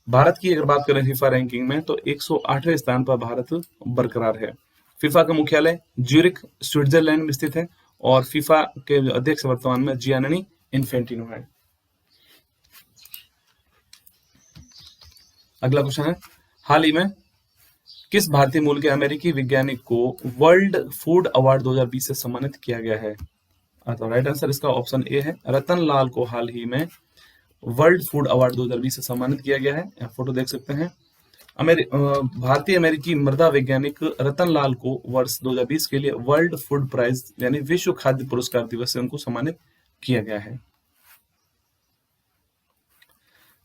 भारत की अगर बात करें फीफा रैंकिंग में तो 108वें स्थान पर भारत बरकरार है। फीफा का मुख्यालय ज्यूरिख स्विट्जरलैंड में स्थित है और फीफा के अध्यक्ष वर्तमान में जियानी इन्फेंटिनो है। अगला क्वेश्चन है, हाल ही में किस भारतीय मूल के अमेरिकी वैज्ञानिक को वर्ल्ड फूड अवार्ड 2020 से सम्मानित किया गया है? तो राइट आंसर इसका ऑप्शन ए है रतन लाल को हाल ही में वर्ल्ड फूड अवार्ड 2020 से सम्मानित किया गया है। फोटो देख सकते हैं, भारतीय अमेरिकी मृदा वैज्ञानिक रतन लाल को वर्ष 2020 के लिए वर्ल्ड फूड प्राइज यानी विश्व खाद्य पुरस्कार दिवस से उनको सम्मानित किया गया है।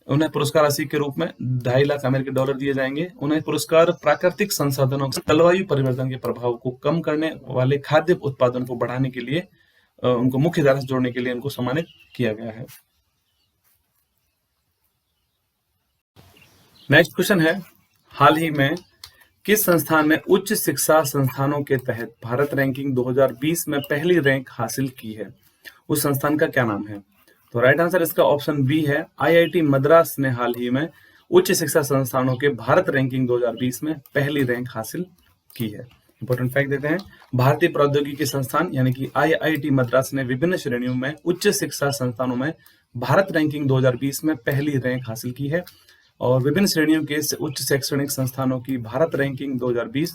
उन्हें पुरस्कार राशि के रूप में 2.5 लाख अमेरिकी डॉलर दिए जाएंगे। उन्हें पुरस्कार प्राकृतिक संसाधनों जलवायु परिवर्तन के प्रभाव को कम करने वाले खाद्य उत्पादन को बढ़ाने के लिए उनको मुख्य धारा से जोड़ने के लिए उनको सम्मानित किया गया है। नेक्स्ट क्वेश्चन है, हाल ही में किस संस्थान ने उच्च शिक्षा संस्थानों के तहत भारत रैंकिंग 2020 में पहली रैंक हासिल की है? उस संस्थान का क्या नाम है? तो राइट आंसर इसका ऑप्शन बी है, आईआईटी मद्रास ने हाल ही में उच्च शिक्षा संस्थानों के भारत रैंकिंग 2020 में पहली रैंक हासिल की है। इंपॉर्टेंट फैक्ट देते हैं, भारतीय प्रौद्योगिकी संस्थान यानी कि आईआईटी मद्रास ने विभिन्न श्रेणियों में उच्च शिक्षा संस्थानों में भारत रैंकिंग 2020 में पहली रैंक हासिल की है। और विभिन्न श्रेणियों के उच्च शैक्षणिक संस्थानों की भारत रैंकिंग 2020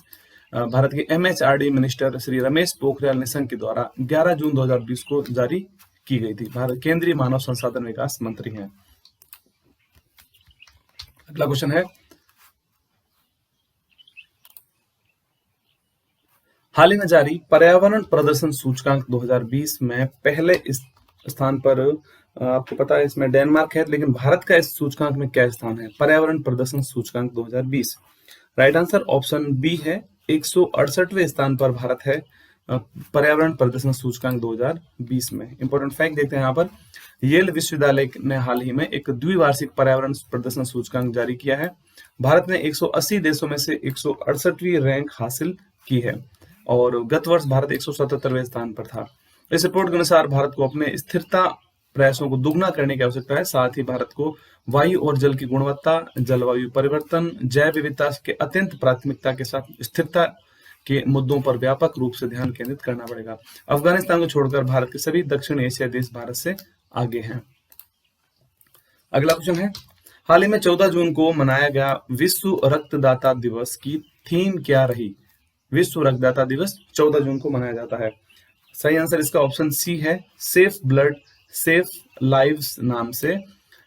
भारत के एमएचआरडी मिनिस्टर श्री रमेश पोखरियाल निशंक के द्वारा 11 जून 2020 को जारी की गई थी। भारत केंद्रीय मानव संसाधन विकास मंत्री हैं। अगला क्वेश्चन है, हाल ही में जारी पर्यावरण प्रदर्शन सूचकांक 2020 में पहले स्थान पर आपको पता है इसमें डेनमार्क है, लेकिन भारत का इस सूचकांक में क्या स्थान है? पर्यावरण प्रदर्शन सूचकांक 2020 राइट आंसर ऑप्शन बी है, 168वें स्थान पर भारत है पर्यावरण प्रदर्शन सूचकांक 2020 में। इंपॉर्टेंट फैक्ट देखते हैं यहाँ पर, येल विश्वविद्यालय ने हाल ही में एक द्विवार्षिक पर्यावरण प्रदर्शन सूचकांक जारी किया है। भारत ने 180 देशों में से 168वीं रैंक हासिल की है और गत वर्ष भारत 177वें स्थान पर था। इस रिपोर्ट के अनुसार भारत को अपने स्थिरता प्रयासों को दुगना करने की आवश्यकता है। साथ ही भारत को वायु और जल की गुणवत्ता, जलवायु परिवर्तन, जैव विविधता के अत्यंत प्राथमिकता के साथ स्थिरता के मुद्दों पर व्यापक रूप से ध्यान केंद्रित करना पड़ेगा। अफगानिस्तान को छोड़कर भारत के सभी दक्षिण एशिया देश भारत से आगे हैं। अगला क्वेश्चन है, हाल ही में 14 जून को मनाया गया विश्व रक्तदाता दिवस की थीम क्या रही? विश्व रक्तदाता दिवस 14 जून को मनाया जाता है। सही आंसर इसका ऑप्शन सी है, सेफ ब्लड सेफ लाइव्स नाम से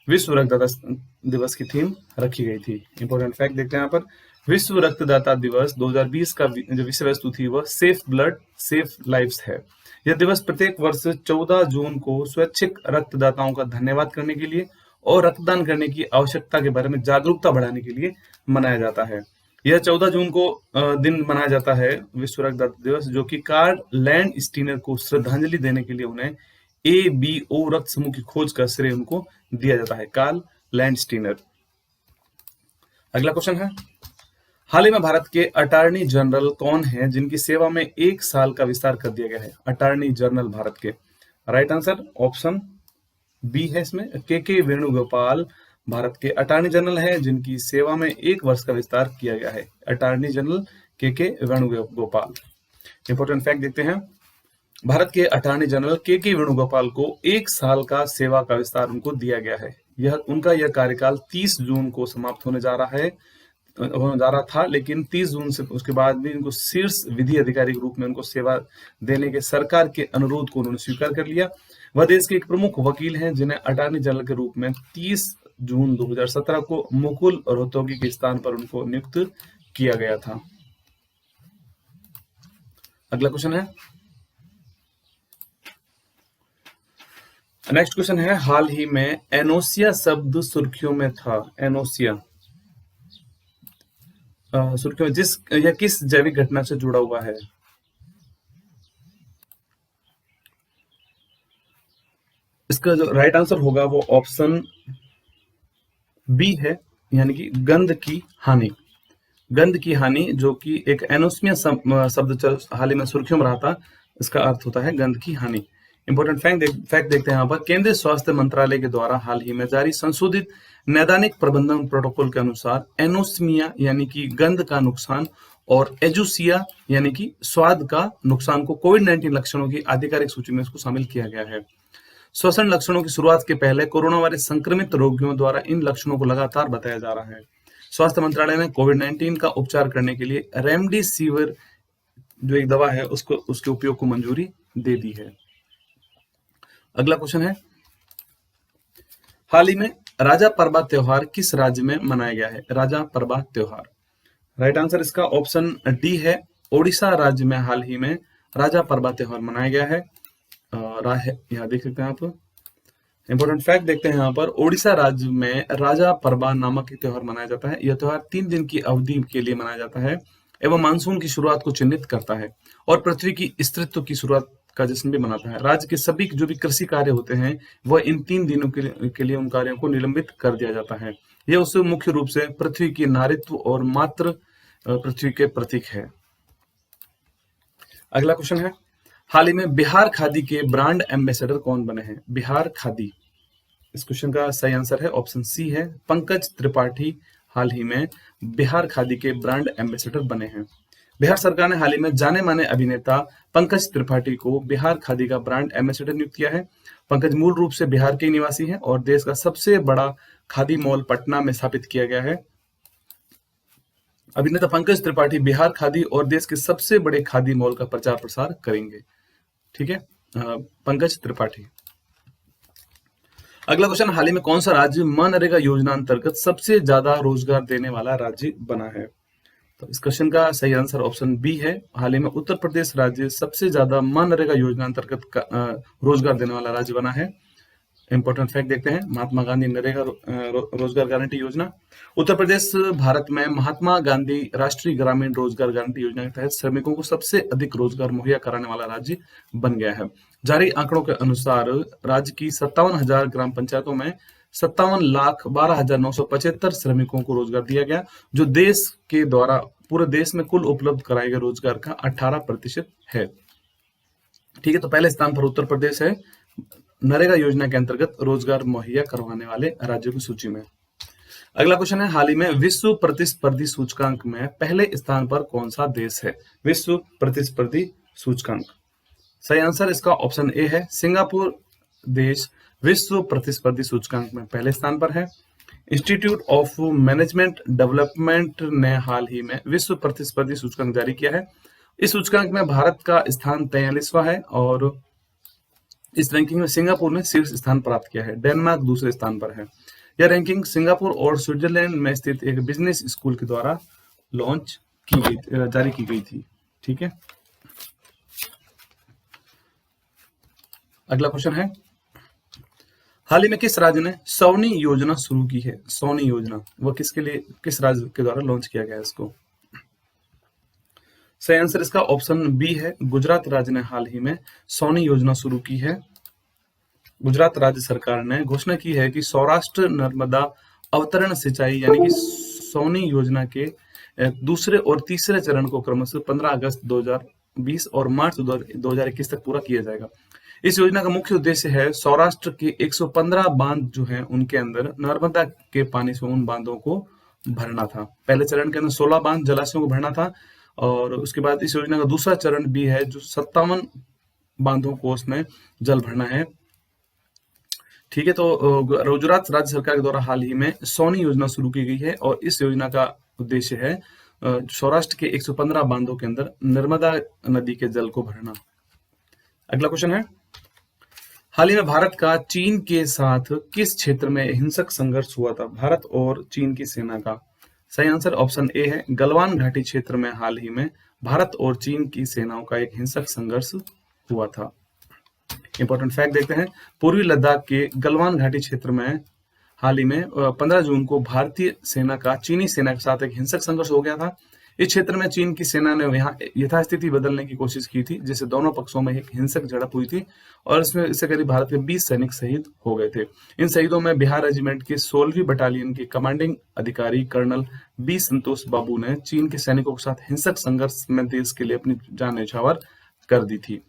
विश्व रक्तदाता दिवस की थीम रखी गई थी। इंपॉर्टेंट फैक्ट देखते हैं यहाँ पर, विश्व रक्तदाता दिवस 2020 का जो विषय वस्तु थी वह सेफ ब्लड सेफ लाइव्स है। यह दिवस प्रत्येक वर्ष 14 जून को स्वैच्छिक रक्तदाताओं का धन्यवाद करने के लिए और रक्तदान करने की आवश्यकता के बारे में जागरूकता बढ़ाने के लिए मनाया जाता है। यह 14 जून को दिन मनाया जाता है विश्व रक्तदाता दिवस, जो कि कार्ल लैंडस्टीनर को श्रद्धांजलि देने के लिए उन्हें ABO रक्त समूह की खोज का श्रेय उनको दिया जाता है, कार्ल लैंडस्टीनर। अगला क्वेश्चन है, हाल ही में भारत के अटॉर्नी जनरल कौन है जिनकी सेवा में 1 साल का विस्तार कर दिया गया है? अटॉर्नी जनरल भारत के राइट आंसर ऑप्शन बी है इसमें, के वेणुगोपाल भारत के अटॉर्नी जनरल है जिनकी सेवा में 1 वर्ष का विस्तार किया गया है। अटॉर्नी जनरल के वेणुगोपाल। इंपॉर्टेंट फैक्ट देखते हैं, भारत के अटॉर्नी जनरल के वेणुगोपाल को 1 साल का सेवा का विस्तार उनको दिया गया है। उनका यह कार्यकाल 30 जून को समाप्त होने जा रहा था, लेकिन 30 जून से उसके बाद भी उनको शीर्ष विधि अधिकारी के रूप में उनको सेवा देने के सरकार के अनुरोध को उन्होंने स्वीकार कर लिया। वह देश के एक प्रमुख वकील हैं जिन्हें अटॉर्नी जनरल के रूप में 30 जून 2017 को मुकुल रोहतगी के स्थान पर उनको नियुक्त किया गया था। अगला क्वेश्चन है, नेक्स्ट क्वेश्चन है, हाल ही में एनोसिया शब्द सुर्खियों में था। एनोसिया सुर्खियों में यह किस जैविक घटना से जुड़ा हुआ है? इसका जो राइट आंसर होगा वो ऑप्शन बी है, यानी कि गंध की हानि। गंध की हानि जो कि एक एनोस्मिया शब्द हाल ही में सुर्खियों में रहा था, इसका अर्थ होता है गंध की हानि। इंपॉर्टेंट फैक्ट देखते हैं यहाँ पर, केंद्रीय स्वास्थ्य मंत्रालय के द्वारा हाल ही में जारी संशोधित नैदानिक प्रबंधन प्रोटोकॉल के अनुसार एनोस्मिया यानी कि गंध का नुकसान और एजुसिया यानी कि स्वाद का नुकसान को कोविड-19 लक्षणों की आधिकारिक सूची में इसको शामिल किया गया है। श्वसन लक्षणों की शुरुआत के पहले कोरोना वायरस संक्रमित रोगियों द्वारा इन लक्षणों को लगातार बताया जा रहा है। स्वास्थ्य मंत्रालय ने कोविड-19 का उपचार करने के लिए रेमडेसिविर जो एक दवा है उसके उपयोग को मंजूरी दे दी है। अगला क्वेश्चन है, हाल ही में राजा परबा त्योहार किस राज्य में मनाया गया है? राजा परबा त्योहार राइट आंसर इसका ऑप्शन डी है, ओडिशा राज्य में हाल ही में राजा परबा त्योहार मनाया गया है। यहाँ देख सकते हैं आप। इंपॉर्टेंट फैक्ट देखते हैं यहाँ पर, ओडिशा राज्य में राजा परबा नामक एक त्योहार मनाया जाता है। यह त्योहार 3 दिन की अवधि के लिए मनाया जाता है एवं मानसून की शुरुआत को चिन्हित करता है और पृथ्वी की स्थिरत्व की शुरुआत का जश्न भी मनाता है। राज्य के सभी जो भी कृषि कार्य होते हैं वह इन 3 दिनों के लिए उन कार्यों को निलंबित कर दिया जाता है। यह उससे मुख्य रूप से पृथ्वी की नारित्व और मातृ पृथ्वी के प्रतीक है। अगला क्वेश्चन है, हाल ही में बिहार खादी के ब्रांड एम्बेसडर कौन बने हैं? बिहार खादी, इस क्वेश्चन का सही आंसर है ऑप्शन सी है, पंकज त्रिपाठी हाल ही में बिहार खादी के ब्रांड एम्बेसडर बने हैं। बिहार सरकार ने हाल ही में जाने माने अभिनेता पंकज त्रिपाठी को बिहार खादी का ब्रांड एम्बेसडर नियुक्त किया है। पंकज मूल रूप से बिहार के निवासी हैं और देश का सबसे बड़ा खादी मॉल पटना में स्थापित किया गया है। अभिनेता पंकज त्रिपाठी बिहार खादी और देश के सबसे बड़े खादी मॉल का प्रचार प्रसार करेंगे। ठीक है, पंकज त्रिपाठी। अगला क्वेश्चन, हाल ही में कौन सा राज्य मनरेगा योजना अंतर्गत सबसे ज्यादा रोजगार देने वाला राज्य बना है? तो इस क्वेश्चन का सही आंसर ऑप्शन बी है। हाल ही में उत्तर प्रदेश राज्य सबसे ज्यादा मनरेगा योजना अंतर्गत रोजगार देने वाला राज्य बना है। इंपॉर्टेंट फैक्ट देखते हैं, महात्मा गांधी नरेगा रोजगार गारंटी योजना। उत्तर प्रदेश भारत में महात्मा गांधी राष्ट्रीय ग्रामीण रोजगार गारंटी योजना के तहत श्रमिकों को सबसे अधिक रोजगार मुहैया कराने वाला राज्य बन गया है। जारी आंकड़ों के अनुसार राज्य की 57,000 ग्राम पंचायतों में 57,12,975 श्रमिकों को रोजगार दिया गया, जो देश के द्वारा पूरे देश में कुल उपलब्ध कराए गए रोजगार का 18% है। ठीक है, तो पहले स्थान पर उत्तर प्रदेश है नरेगा योजना के अंतर्गत रोजगार मुहैया करवाने वाले राज्यों की सूची में। अगला क्वेश्चन है, हाल ही में विश्व प्रतिस्पर्धी सूचकांक में पहले स्थान पर कौन सा देश है? विश्व प्रतिस्पर्धी सूचकांक, सही आंसर इसका ऑप्शन ए है, सिंगापुर देश विश्व प्रतिस्पर्धी सूचकांक में पहले स्थान पर है। इंस्टीट्यूट ऑफ मैनेजमेंट डेवलपमेंट ने हाल ही में विश्व प्रतिस्पर्धी सूचकांक जारी किया है। इस सूचकांक में भारत का स्थान 43वां है और इस रैंकिंग में सिंगापुर ने शीर्ष स्थान प्राप्त किया है, डेनमार्क दूसरे स्थान पर है। यह रैंकिंग सिंगापुर और स्विट्जरलैंड में स्थित एक बिजनेस स्कूल के द्वारा जारी की गई थी। ठीक है, अगला क्वेश्चन है, हाल ही में किस राज्य ने सौनी योजना शुरू की है? सौनी योजना वह किसके लिए, किस राज्य के द्वारा लॉन्च किया गया है इसको? सही आंसर इसका ऑप्शन बी है, गुजरात राज्य ने हाल ही में सौनी योजना शुरू की है। गुजरात राज्य सरकार ने घोषणा की है कि सौराष्ट्र नर्मदा अवतरण सिंचाई यानी कि सौनी योजना के दूसरे और तीसरे चरण को क्रमशः 15 अगस्त 2020 और मार्च 2021 तक पूरा किया जाएगा। इस योजना का मुख्य उद्देश्य है सौराष्ट्र के 115 बांध जो हैं उनके अंदर नर्मदा के पानी से उन बांधों को भरना था। पहले चरण के अंदर 16 बांध जलाशयों को भरना था और उसके बाद इस योजना का दूसरा चरण भी है जो 57 बांधों को उसमें जल भरना है। ठीक है, तो गुजरात राज्य सरकार के द्वारा हाल ही में सौनी योजना शुरू की गई है और इस योजना का उद्देश्य है सौराष्ट्र के 115 बांधों के अंदर नर्मदा नदी के जल को भरना। अगला क्वेश्चन है, हाल ही में भारत का चीन के साथ किस क्षेत्र में हिंसक संघर्ष हुआ था? भारत और चीन की सेना का, सही आंसर ऑप्शन ए है, गलवान घाटी क्षेत्र में हाल ही में भारत और चीन की सेनाओं का एक हिंसक संघर्ष हुआ था। इंपॉर्टेंट फैक्ट देखते हैं, पूर्वी लद्दाख के गलवान घाटी क्षेत्र में हाल ही में 15 जून को भारतीय सेना का चीनी सेना के साथ एक हिंसक संघर्ष हो गया था। इस क्षेत्र में चीन की सेना ने यहाँ यथास्थिति बदलने की कोशिश की थी, जिससे दोनों पक्षों में एक हिंसक झड़प हुई थी और इससे करीब भारत के 20 सैनिक शहीद हो गए थे। इन शहीदों में बिहार रेजिमेंट के 16वीं बटालियन के कमांडिंग अधिकारी कर्नल बी संतोष बाबू ने चीन के सैनिकों के साथ हिंसक संघर्ष में देश के लिए अपनी जान न्यौछावर कर दी थी।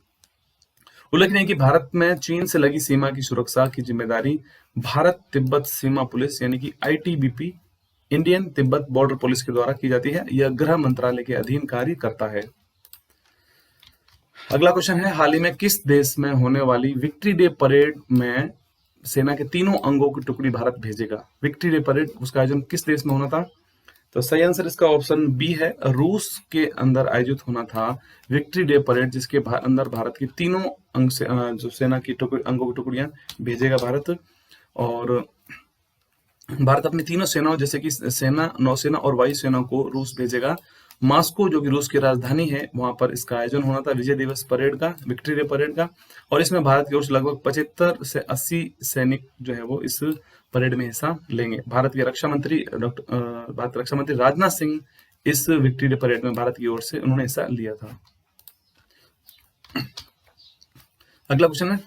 उल्लेखनीय है कि भारत में चीन से लगी सीमा की सुरक्षा की जिम्मेदारी भारत तिब्बत सीमा पुलिस यानी कि ITBP, Indian Tibet border police के द्वारा की जाती है। यह गृह मंत्रालय के अधीन कार्य करता है। अगला क्वेश्चन है, हाल ही में किस देश में होने वाली विक्ट्री डे परेड में सेना के तीनों अंगों की टुकड़ी भारत भेजेगा? विक्ट्री डे परेड उसका आयोजन किस देश में होना था? तो सही आंसर इसका ऑप्शन बी है, रूस के अंदर आयोजित होना था विक्ट्री डे परेड, जिसके अंदर भारत की तीनों अंग से जो सेना की अंगों की टुकड़ियां भेजेगा भारत। और भारत अपनी तीनों सेनाओं जैसे कि सेना, नौसेना और वायुसेना को रूस भेजेगा मॉस्को जो कि रूस की राजधानी है, वहां पर इसका आयोजन होना था विजय दिवस परेड का, विक्ट्री डे परेड का। और इसमें भारत की ओर से लगभग 75 से 80 सैनिक जो है वो इस परेड में हिस्सा लेंगे। भारत रक्षा मंत्री राजनाथ सिंह इस विक्ट्री डे परेड में भारत की ओर से उन्होंने हिस्सा लिया था। अगला क्वेश्चन है,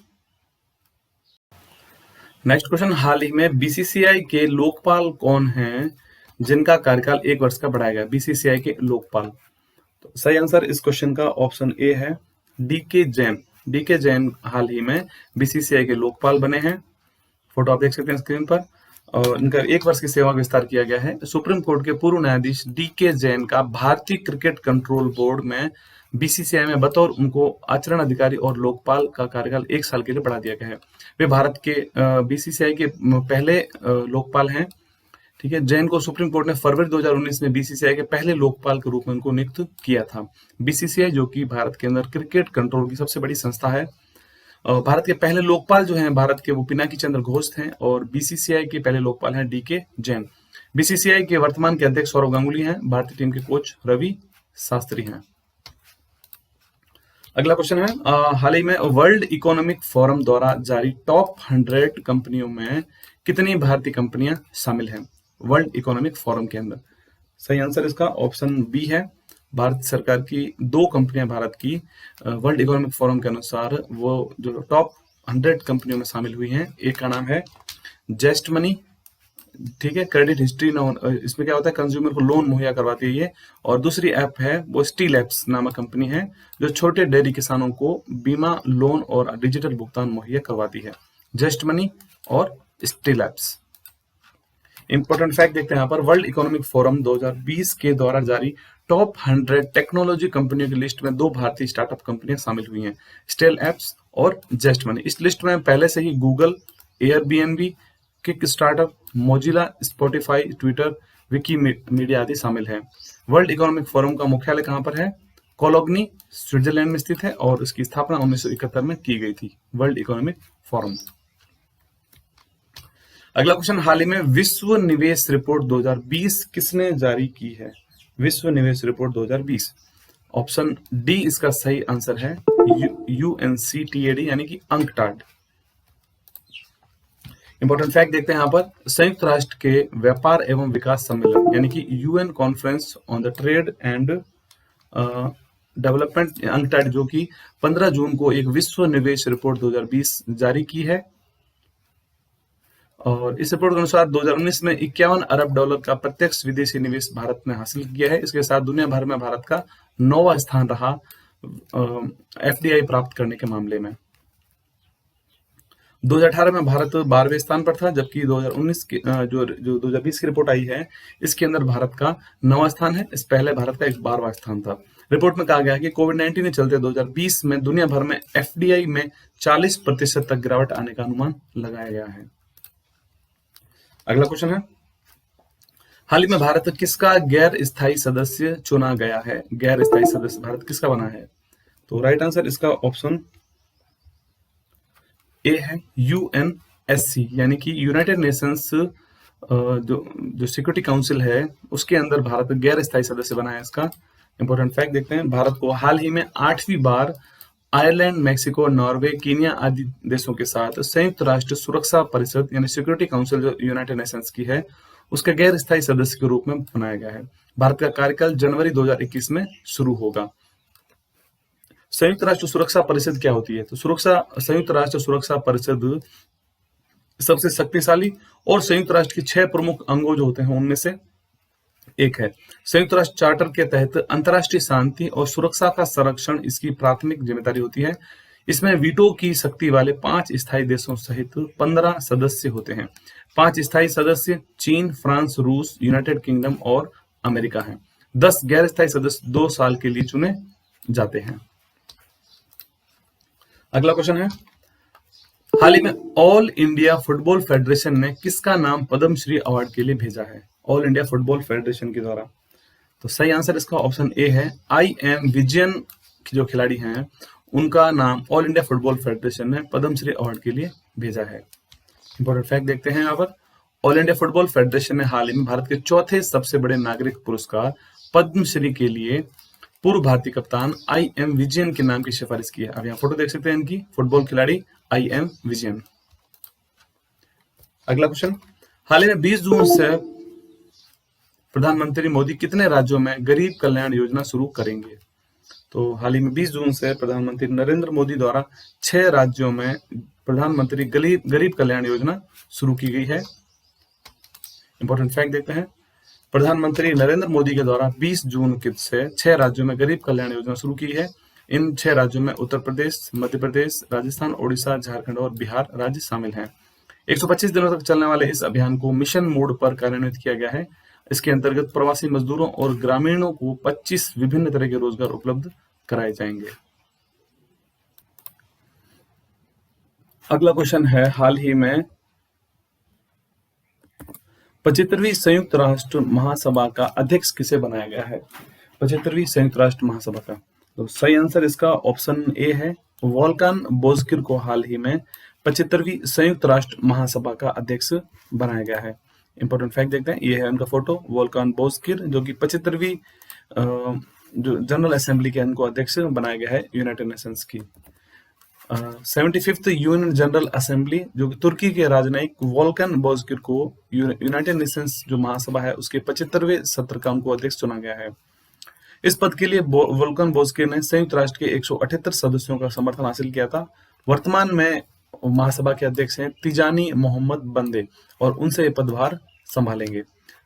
नेक्स्ट क्वेश्चन, हाल ही में बीसीसीआई के लोकपाल कौन हैं जिनका कार्यकाल 1 वर्ष का बढ़ाया गया? बीसीसीआई के लोकपाल, तो सही आंसर इस क्वेश्चन का ऑप्शन ए है, डीके जैन। डीके जैन हाल ही में बीसीसीआई के लोकपाल बने हैं। फोटो आप देख सकते हैं स्क्रीन पर। और इनका 1 वर्ष की सेवा का विस्तार किया गया है। सुप्रीम कोर्ट के पूर्व न्यायाधीश डीके जैन का भारतीय क्रिकेट कंट्रोल बोर्ड में बीसीसीआई में बतौर उनको आचरण अधिकारी और लोकपाल का कार्यकाल 1 साल के लिए बढ़ा दिया गया है। वे भारत के बीसीसीआई के पहले लोकपाल हैं। ठीक है, जैन को सुप्रीम कोर्ट ने फरवरी 2019 में बीसीसीआई के पहले लोकपाल के रूप में उनको नियुक्त किया था। बीसीसीआई जो कि भारत के अंदर क्रिकेट कंट्रोल की सबसे बड़ी संस्था है। भारत के पहले लोकपाल जो हैं भारत के, वो पिनाकी चंद्र घोष हैं और बीसीसीआई के पहले लोकपाल हैं डीके जैन। बीसीसीआई के वर्तमान के अध्यक्ष सौरव गांगुली हैं। भारतीय टीम के कोच रवि शास्त्री हैं। अगला क्वेश्चन है, हाल ही में वर्ल्ड इकोनॉमिक फोरम द्वारा जारी टॉप 100 कंपनियों में कितनी भारतीय कंपनियां शामिल हैं वर्ल्ड इकोनॉमिक फोरम के अंदर? सही आंसर इसका ऑप्शन बी है, भारत सरकार की 2 कंपनियां भारत की वर्ल्ड इकोनॉमिक फोरम के अनुसार वो जो टॉप 100 कंपनियों में शामिल हुई हैं। एक का नाम है जेस्ट मनी, ठीक है, क्रेडिट हिस्ट्री इसमें क्या होता है, कंज्यूमर को लोन मुहैया करवाती है ये। और दूसरी ऐप है वो स्टील एप्स नामक कंपनी है जो छोटे डेयरी किसानों को बीमा, लोन और डिजिटल भुगतान मुहैया करवाती है। जेस्ट मनी और स्टील एप्स। इंपॉर्टेंट फैक्ट देखते हैं यहाँ पर, वर्ल्ड इकोनॉमिक फोरम 2020 के द्वारा जारी टॉप 100 टेक्नोलॉजी कंपनियों की लिस्ट में 2 भारतीय स्टार्टअप कंपनियां शामिल हुई हैं, स्टेल एप्स और जेस्ट मनी। इस लिस्ट में पहले से ही Google, Airbnb, kick startup, Mozilla, Spotify, Twitter, Wikimedia आदि शामिल हैं। वर्ल्ड इकोनॉमिक फोरम का मुख्यालय कहाँ पर है? कोलोग्नी, स्विट्जरलैंड में स्थित है और इसकी स्थापना 1971 में की गई थी, वर्ल्ड इकोनॉमिक फोरम। अगला क्वेश्चन, हाल ही में विश्व निवेश रिपोर्ट 2020 किसने जारी की है? विश्व निवेश रिपोर्ट 2020, ऑप्शन डी इसका सही आंसर है, यूएनसीटीएडी यानी कि अंकटाड। इंपॉर्टेंट फैक्ट देखते हैं यहाँ पर, संयुक्त राष्ट्र के व्यापार एवं विकास सम्मेलन यानी कि UN conference on the trade and development UNCTAD जो कि 15 जून को एक विश्व निवेश रिपोर्ट 2020 जारी की है। और इस रिपोर्ट के अनुसार 2019 में $51 अरब का प्रत्यक्ष विदेशी निवेश भारत ने हासिल किया है। इसके साथ दुनिया भर में भारत का 9वां स्थान रहा एफडीआई प्राप्त करने के मामले में। 2018 में भारत 12वें स्थान पर था, जबकि 2019 की जो 2020 की रिपोर्ट आई है इसके अंदर भारत का 9वां स्थान है। इस पहले भारत का 12वां स्थान था। रिपोर्ट में कहा गया है कि कोविड-19 के चलते 2020 में दुनिया भर में एफडीआई में 40% तक गिरावट आने का अनुमान लगाया गया है। अगला क्वेश्चन है, हाल ही में भारत किसका गैर स्थायी सदस्य चुना गया है? गैर स्थायी सदस्य भारत किसका बना है? तो राइट आंसर इसका ऑप्शन ए है, यूएनएससी यानी कि यूनाइटेड नेशंस जो सिक्योरिटी काउंसिल है उसके अंदर भारत गैर स्थायी सदस्य बना है। इसका इंपॉर्टेंट फैक्ट देखते हैं, भारत को हाल ही में 8वीं बार आयरलैंड, मेक्सिको, नॉर्वे, कीनिया आदि देशों के साथ संयुक्त राष्ट्र सुरक्षा परिषद यानी सिक्योरिटी काउंसिल जो यूनाइटेड नेशंस की है उसका गैर स्थायी सदस्य के रूप में बनाया गया है। भारत का कार्यकाल जनवरी 2021 में शुरू होगा। संयुक्त राष्ट्र सुरक्षा परिषद क्या होती है? तो संयुक्त राष्ट्र सुरक्षा परिषद सबसे शक्तिशाली और संयुक्त राष्ट्र के 6 प्रमुख अंगों जो होते हैं उनमें से एक है। संयुक्त राष्ट्र चार्टर के तहत अंतर्राष्ट्रीय शांति और सुरक्षा का संरक्षण इसकी प्राथमिक जिम्मेदारी होती है। इसमें वीटो की शक्ति वाले 5 स्थायी देशों सहित 15 सदस्य होते हैं। 5 स्थायी सदस्य चीन, फ्रांस, रूस, यूनाइटेड किंगडम और अमेरिका हैं। 10 गैर स्थायी सदस्य 2 साल के लिए चुने जाते हैं। अगला क्वेश्चन है, हाल ही में ऑल इंडिया फुटबॉल फेडरेशन ने किसका नाम पद्मश्री अवार्ड के लिए भेजा है? ऑल इंडिया फुटबॉल फेडरेशन के द्वारा, तो सही आंसर इसका ऑप्शन ए है, IM विजयन जो खिलाड़ी हैं उनका नाम ऑल इंडिया फुटबॉल फेडरेशन ने पद्मश्री अवार्ड के लिए भेजा है। इंपॉर्टेंट फैक्ट देखते हैं यहाँ पर, ऑल इंडिया फुटबॉल फेडरेशन ने हाल ही में भारत के 4थे सबसे बड़े नागरिक पुरस्कार पद्मश्री के लिए पूर्व भारतीय कप्तान आई.एम. विजयन के नाम की सिफारिश की है? अब यहाँ फोटो देख सकते हैं इनकी, फुटबॉल खिलाड़ी आई.एम. विजयन। अगला क्वेश्चन, हाल ही में 20 जून से प्रधानमंत्री मोदी कितने राज्यों में गरीब कल्याण योजना शुरू करेंगे? तो हाल ही में 20 जून से प्रधानमंत्री नरेंद्र मोदी द्वारा 6 राज्यों में प्रधानमंत्री गरीब कल्याण योजना शुरू की गई है। इंपॉर्टेंट फैक्ट देखते हैं, प्रधानमंत्री नरेंद्र मोदी के द्वारा 20 जून से 6 राज्यों में गरीब कल्याण योजना शुरू की है। इन 6 राज्यों में उत्तर प्रदेश, मध्य प्रदेश, राजस्थान, ओडिशा, झारखंड और बिहार राज्य शामिल हैं। 125 दिनों तक चलने वाले इस अभियान को मिशन मोड पर कार्यान्वित किया गया है। इसके अंतर्गत प्रवासी मजदूरों और ग्रामीणों को 25 विभिन्न तरह के रोजगार उपलब्ध कराए जाएंगे। अगला क्वेश्चन है, हाल ही में 75वीं संयुक्त राष्ट्र महासभा का अध्यक्ष किसे बनाया गया है? 75वीं संयुक्त राष्ट्र महासभा का, तो सही आंसर इसका ऑप्शन ए है, वोल्कान बोजकिर को हाल ही में 75वीं संयुक्त राष्ट्र महासभा का अध्यक्ष बनाया गया है। इंपॉर्टेंट फैक्ट देखते हैं, ये है उनका फोटो, वोल्कान बोजकिर, जो कि 75वीं जो जनरल असेंबली के इनको अध्यक्ष बनाया गया है यूनाइटेड नेशंस की। 75th यूनियन जनरल असेंबली, जो कि तुर्की के राजनयिक वोल्कान बोजकिर को यूनाइटेड नेशंस जो महासभा है उसके 75वें सत्र का उनको अध्यक्ष चुना गया है। इस पद के लिए वोल्कान बोजकिर ने संयुक्त राष्ट्र के 178 सदस्यों का समर्थन हासिल किया था। वर्तमान में महासभा के अध्यक्ष हैं तिजानी मोहम्मद बंदे और उनसे ये पदभार संभालेंगे।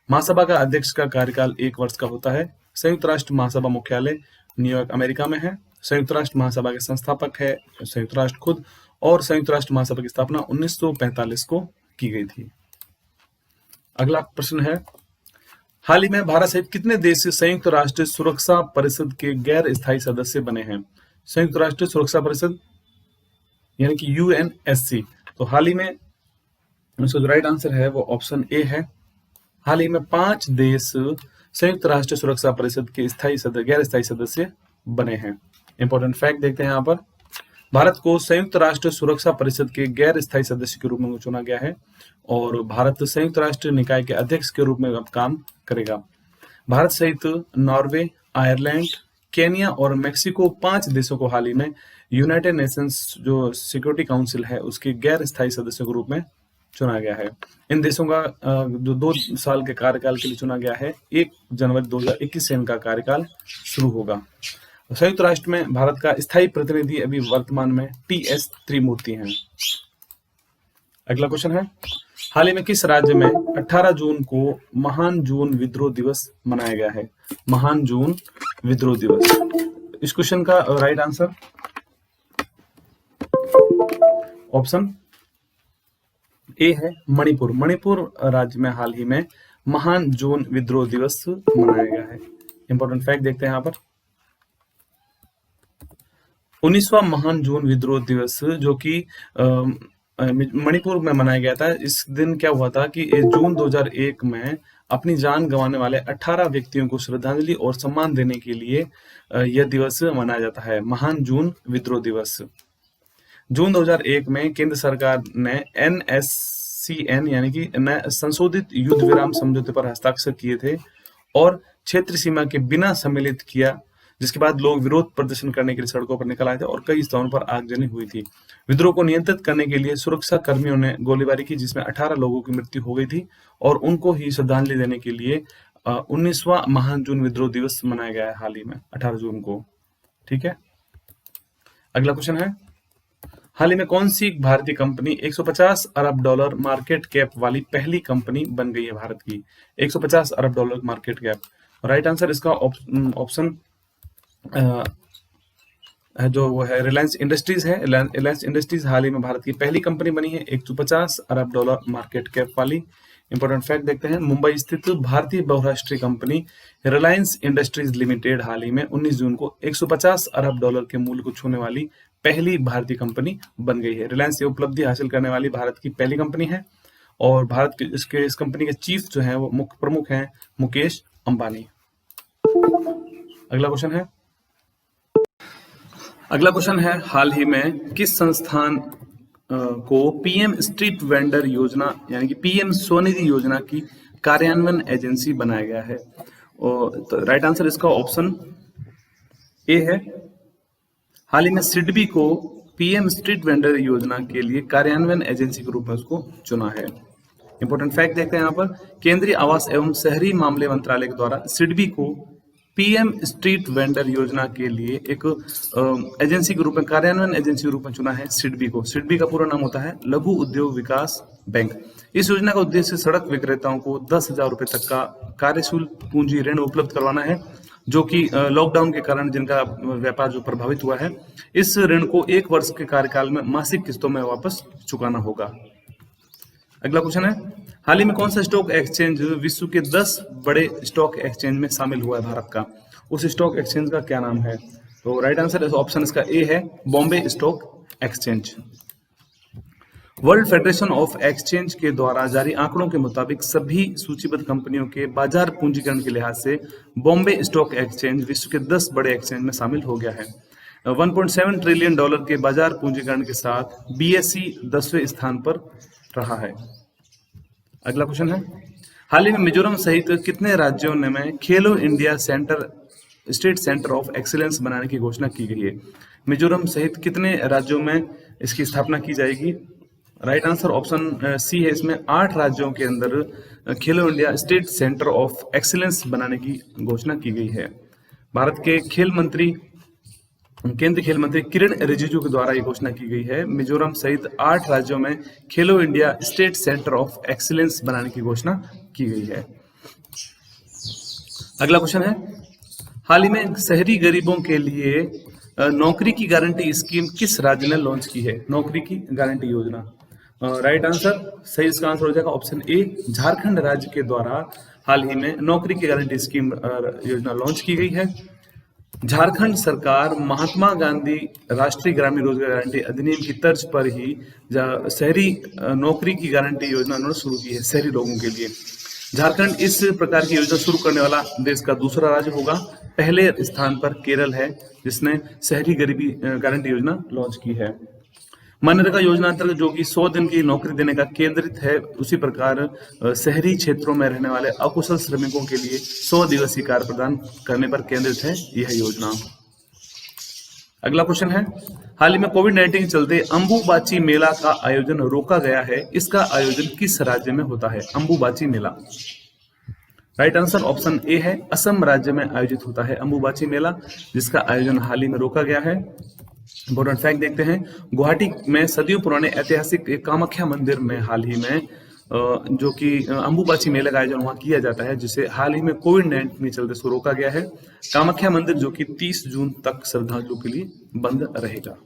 महासभा का अध्यक्ष का कार्यकाल 1 वर्ष का होता है। संयुक्त राष्ट्र महासभा मुख्यालय न्यूयॉर्क अमेरिका में है। संयुक्त राष्ट्र महासभा के संस्थापक है संयुक्त राष्ट्र खुद, और संयुक्त राष्ट्र महासभा की स्थापना 1945 को की गई थी। अगला प्रश्न है, हाल ही में भारत सहित कितने देश संयुक्त राष्ट्र सुरक्षा परिषद के गैर स्थायी सदस्य बने हैं? संयुक्त राष्ट्र सुरक्षा परिषद यानी कि यूएनएससी, तो हाल ही में इसका जो राइट आंसर है वो ऑप्शन ए है। हाल ही में 5 देश संयुक्त राष्ट्र सुरक्षा परिषद के गैर स्थायी सदस्य बने हैं। इंपॉर्टेंट फैक्ट देखते हैं यहाँ पर, भारत को संयुक्त राष्ट्र सुरक्षा परिषद के गैर स्थायी सदस्य के रूप में चुना गया है और भारत संयुक्त राष्ट्र निकाय के अध्यक्ष के रूप में अब काम करेगा। भारत सहित नॉर्वे, आयरलैंड, केनिया और मेक्सिको 5 देशों को हाल ही में यूनाइटेड नेशंस जो सिक्योरिटी काउंसिल है उसके गैर स्थायी सदस्यों के रूप में चुना गया है। इन देशों का जो 2 साल के कार्यकाल के लिए चुना गया है, 1 जनवरी 2021 से इनका कार्यकाल शुरू होगा। संयुक्त राष्ट्र में भारत का स्थायी प्रतिनिधि अभी वर्तमान में टी.एस. त्रिमूर्ति हैं। अगला क्वेश्चन है, हाल ही में किस राज्य में 18 जून को महान जून विद्रोह दिवस मनाया गया है? महान जून विद्रोह दिवस, इस क्वेश्चन का राइट आंसर ऑप्शन ए है, मणिपुर। मणिपुर राज्य में हाल ही में महान जून विद्रोह दिवस मनाया गया है। इंपॉर्टेंट फैक्ट देखते हैं यहाँ पर, 19वां महान जून विद्रोह दिवस जो कि मणिपुर में मनाया गया था। इस दिन क्या हुआ था कि जून 2001 में अपनी जान गंवाने वाले 18 व्यक्तियों को श्रद्धांजलि और सम्मान देने के लिए यह दिवस मनाया जाता है, महान जून विद्रोह दिवस। जून 2001 में केंद्र सरकार ने NSCN यानी कि संशोधित युद्ध विराम समझौते पर हस्ताक्षर किए थे और क्षेत्र सीमा के बिना सम्मिलित किया, जिसके बाद लोग विरोध प्रदर्शन करने के लिए सड़कों पर निकल आए थे और कई स्थानों पर आगजनी हुई थी। विद्रोह को नियंत्रित करने के लिए सुरक्षा कर्मियों ने गोलीबारी की, जिसमें 18 लोगों की मृत्यु हो गई थी और उनको ही श्रद्धांजलि देने के लिए 19वां महान जून विद्रोह दिवस मनाया गया है हाल ही में 18 जून को। ठीक है, अगला क्वेश्चन है, हाल ही में कौन सी भारतीय कंपनी 150 अरब डॉलर मार्केट कैप वाली पहली कंपनी बन गई है भारत की? 150 अरब dollar market cap, right answer इसका ऑप्शन जो वो है रिलायंस इंडस्ट्रीज है। रिलायंस इंडस्ट्रीज हाल ही में भारत की पहली कंपनी बनी है 150 अरब डॉलर मार्केट कैप वाली। इंपॉर्टेंट फैक्ट देखते हैं, मुंबई स्थित भारतीय बहुराष्ट्रीय कंपनी रिलायंस इंडस्ट्रीज लिमिटेड हाल ही में 19 जून को 150 अरब डॉलर के मूल्य को छूने वाली पहली भारतीय कंपनी बन गई है। रिलायंस ये उपलब्धि हासिल करने वाली भारत की पहली कंपनी है और भारत के इस कंपनी के चीफ जो है वो मुख्य प्रमुख हैं मुकेश अंबानी। अगला क्वेश्चन है, हाल ही में किस संस्थान को पीएम स्ट्रीट वेंडर योजना यानी कि पीएम स्वनिधि योजना की कार्यान्वयन एजेंसी बनाया गया है? तो राइट आंसर इसका ऑप्शन ए है। हाल ही में सिडबी को पीएम स्ट्रीट वेंडर योजना के लिए कार्यान्वयन एजेंसी के रूप में उसको चुना है। इंपॉर्टेंट फैक्ट देखते हैं यहाँ पर, केंद्रीय आवास एवं शहरी मामले मंत्रालय के द्वारा सिडबी को पीएम स्ट्रीट वेंडर योजना के लिए एक एजेंसी के रूप में, कार्यान्वयन एजेंसी के रूप में चुना है सिडबी को। सिडबी का पूरा नाम होता है लघु उद्योग विकास बैंक। इस योजना का उद्देश्य सड़क विक्रेताओं को 10,000 रुपए तक का कार्यशील पूंजी ऋण उपलब्ध करवाना है, जो कि लॉकडाउन के कारण जिनका व्यापार जो प्रभावित हुआ है, इस ऋण को 1 वर्ष के कार्यकाल में मासिक किस्तों में वापस चुकाना होगा। अगला क्वेश्चन है, हाल ही में कौन सा स्टॉक एक्सचेंज विश्व के 10 बड़े स्टॉक एक्सचेंज में शामिल हुआ है भारत का? उस स्टॉक एक्सचेंज का क्या नाम है? तो राइट आंसर ऑप्शन इसका ए है, Bombay stock exchange. World federation of exchange के द्वारा जारी आंकड़ों के मुताबिक सभी सूचीबद्ध कंपनियों के बाजार पूंजीकरण के लिहाज से बॉम्बे स्टॉक एक्सचेंज विश्व के 10 बड़े एक्सचेंज में शामिल हो गया है। 1.7 ट्रिलियन डॉलर के बाजार पूंजीकरण के साथ बीएसई 10वें स्थान पर रहा है। अगला क्वेश्चन है, हाल ही में मिजोरम सहित कितने राज्यों ने में खेलो India state centre of excellence बनाने की घोषणा की गई है? मिजोरम सहित कितने राज्यों में इसकी स्थापना की जाएगी? राइट आंसर ऑप्शन सी है, इसमें 8 राज्यों के अंदर खेलो India state centre of excellence बनाने की घोषणा की गई है। भारत के केंद्रीय खेल मंत्री किरण रिजिजू के द्वारा ये घोषणा की गई है। मिजोरम सहित 8 राज्यों में खेलो India state centre of excellence बनाने की घोषणा की गई है। अगला क्वेश्चन है, हाल ही में शहरी गरीबों के लिए नौकरी की गारंटी स्कीम किस राज्य ने लॉन्च की है? नौकरी की गारंटी योजना। राइट आंसर सही इसका आंसर हो जाएगा ऑप्शन ए, झारखंड राज्य के द्वारा हाल ही में नौकरी की गारंटी स्कीम योजना लॉन्च की गई है। झारखंड सरकार महात्मा गांधी राष्ट्रीय ग्रामीण रोजगार गारंटी अधिनियम की तर्ज पर ही शहरी नौकरी की गारंटी योजना उन्होंने शुरू की है शहरी लोगों के लिए। झारखंड इस प्रकार की योजना शुरू करने वाला देश का दूसरा राज्य होगा। पहले स्थान पर केरल है जिसने शहरी गरीबी गारंटी योजना लॉन्च की है। मनरेगा योजना अंतर्गत जो कि 100 दिन की नौकरी देने का केंद्रित है, उसी प्रकार शहरी क्षेत्रों में रहने वाले अकुशल श्रमिकों के लिए 100 दिवसीय कार्य प्रदान करने पर केंद्रित है यह योजना। अगला क्वेश्चन है, हाल ही में कोविड-19 के चलते अंबुबाची मेला का आयोजन रोका गया है। इसका आयोजन किस राज्य में होता है? अंबुबाची मेला। राइट आंसर ऑप्शन ए है, असम राज्य में आयोजित होता है अंबुबाची मेला, जिसका आयोजन हाल ही में रोका गया है। इंपॉर्टेंट फैक्ट देखते हैं, गुवाहाटी में सदियों पुराने ऐतिहासिक कामाख्या मंदिर में हाल ही में जो कि अंबुबाची मेले का आयोजन वहां किया जाता है, जिसे हाल ही में कोविड-19 के चलते इसको रोका गया है। कामाख्या मंदिर जो कि 30 जून तक श्रद्धालुओं के लिए बंद रहेगा।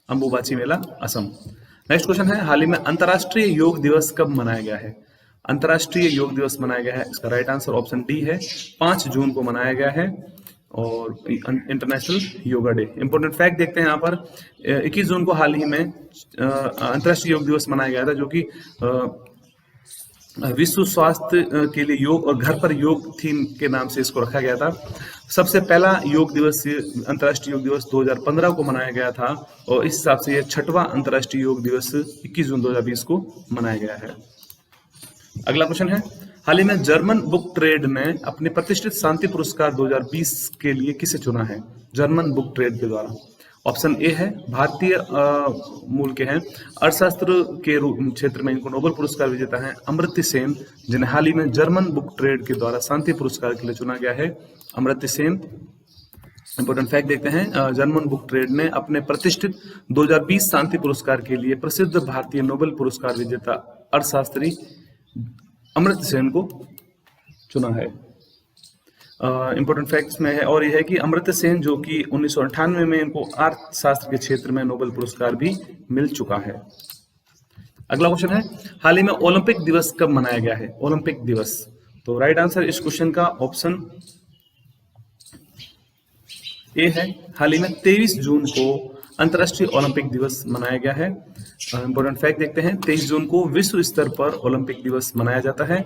अंबुबाची मेला असम। नेक्स्ट क्वेश्चन है, हाल ही में अंतर्राष्ट्रीय योग दिवस कब मनाया गया है? अंतर्राष्ट्रीय योग दिवस मनाया गया है, इसका राइट आंसर ऑप्शन डी है, 5 जून को मनाया गया है और international yoga day. Important fact देखते हैं यहाँ पर, 21 जून को हाल ही में अंतर्राष्ट्रीय योग दिवस मनाया गया था, जो कि विश्व स्वास्थ्य के लिए योग और घर पर योग थीम के नाम से इसको रखा गया था। सबसे पहला योग दिवस, अंतर्राष्ट्रीय योग दिवस 2015 को मनाया गया था और इस हिसाब से यह 6वां अंतर्राष्ट्रीय योग दिवस 21 जून 2020 को मनाया गया है। अगला क्वेश्चन है, हाल ही में जर्मन बुक ट्रेड ने अपने प्रतिष्ठित शांति पुरस्कार 2020 के लिए किसे चुना है? जर्मन बुक ट्रेड के द्वारा। ऑप्शन ए है, भारतीय मूल के हैं, अर्थशास्त्र के क्षेत्र में इनको नोबेल पुरस्कार विजेता है अमर्त्य सेन, जिन्हें हाल ही में जर्मन बुक ट्रेड के द्वारा शांति पुरस्कार के लिए चुना गया है, अमर्त्य सेन। इंपॉर्टेंट फैक्ट देखते हैं, जर्मन बुक ट्रेड ने अपने प्रतिष्ठित 2020 शांति पुरस्कार के लिए प्रसिद्ध भारतीय नोबेल पुरस्कार विजेता अर्थशास्त्री अमर्त्य सेन को चुना है। इंपॉर्टेंट फैक्ट्स में है और यह है कि अमर्त्य सेन जो कि 1998 में इनको अर्थशास्त्र के क्षेत्र में नोबेल पुरस्कार भी मिल चुका है। अगला क्वेश्चन है, हाल ही में ओलंपिक दिवस कब मनाया गया है? ओलंपिक दिवस। तो राइट आंसर इस क्वेश्चन का ऑप्शन ए है, हाल ही में 23 जून को अंतर्राष्ट्रीय ओलंपिक दिवस मनाया गया है। इंपॉर्टेंट फैक्ट देखते हैं, 23 जून को विश्व स्तर पर ओलंपिक दिवस मनाया जाता है।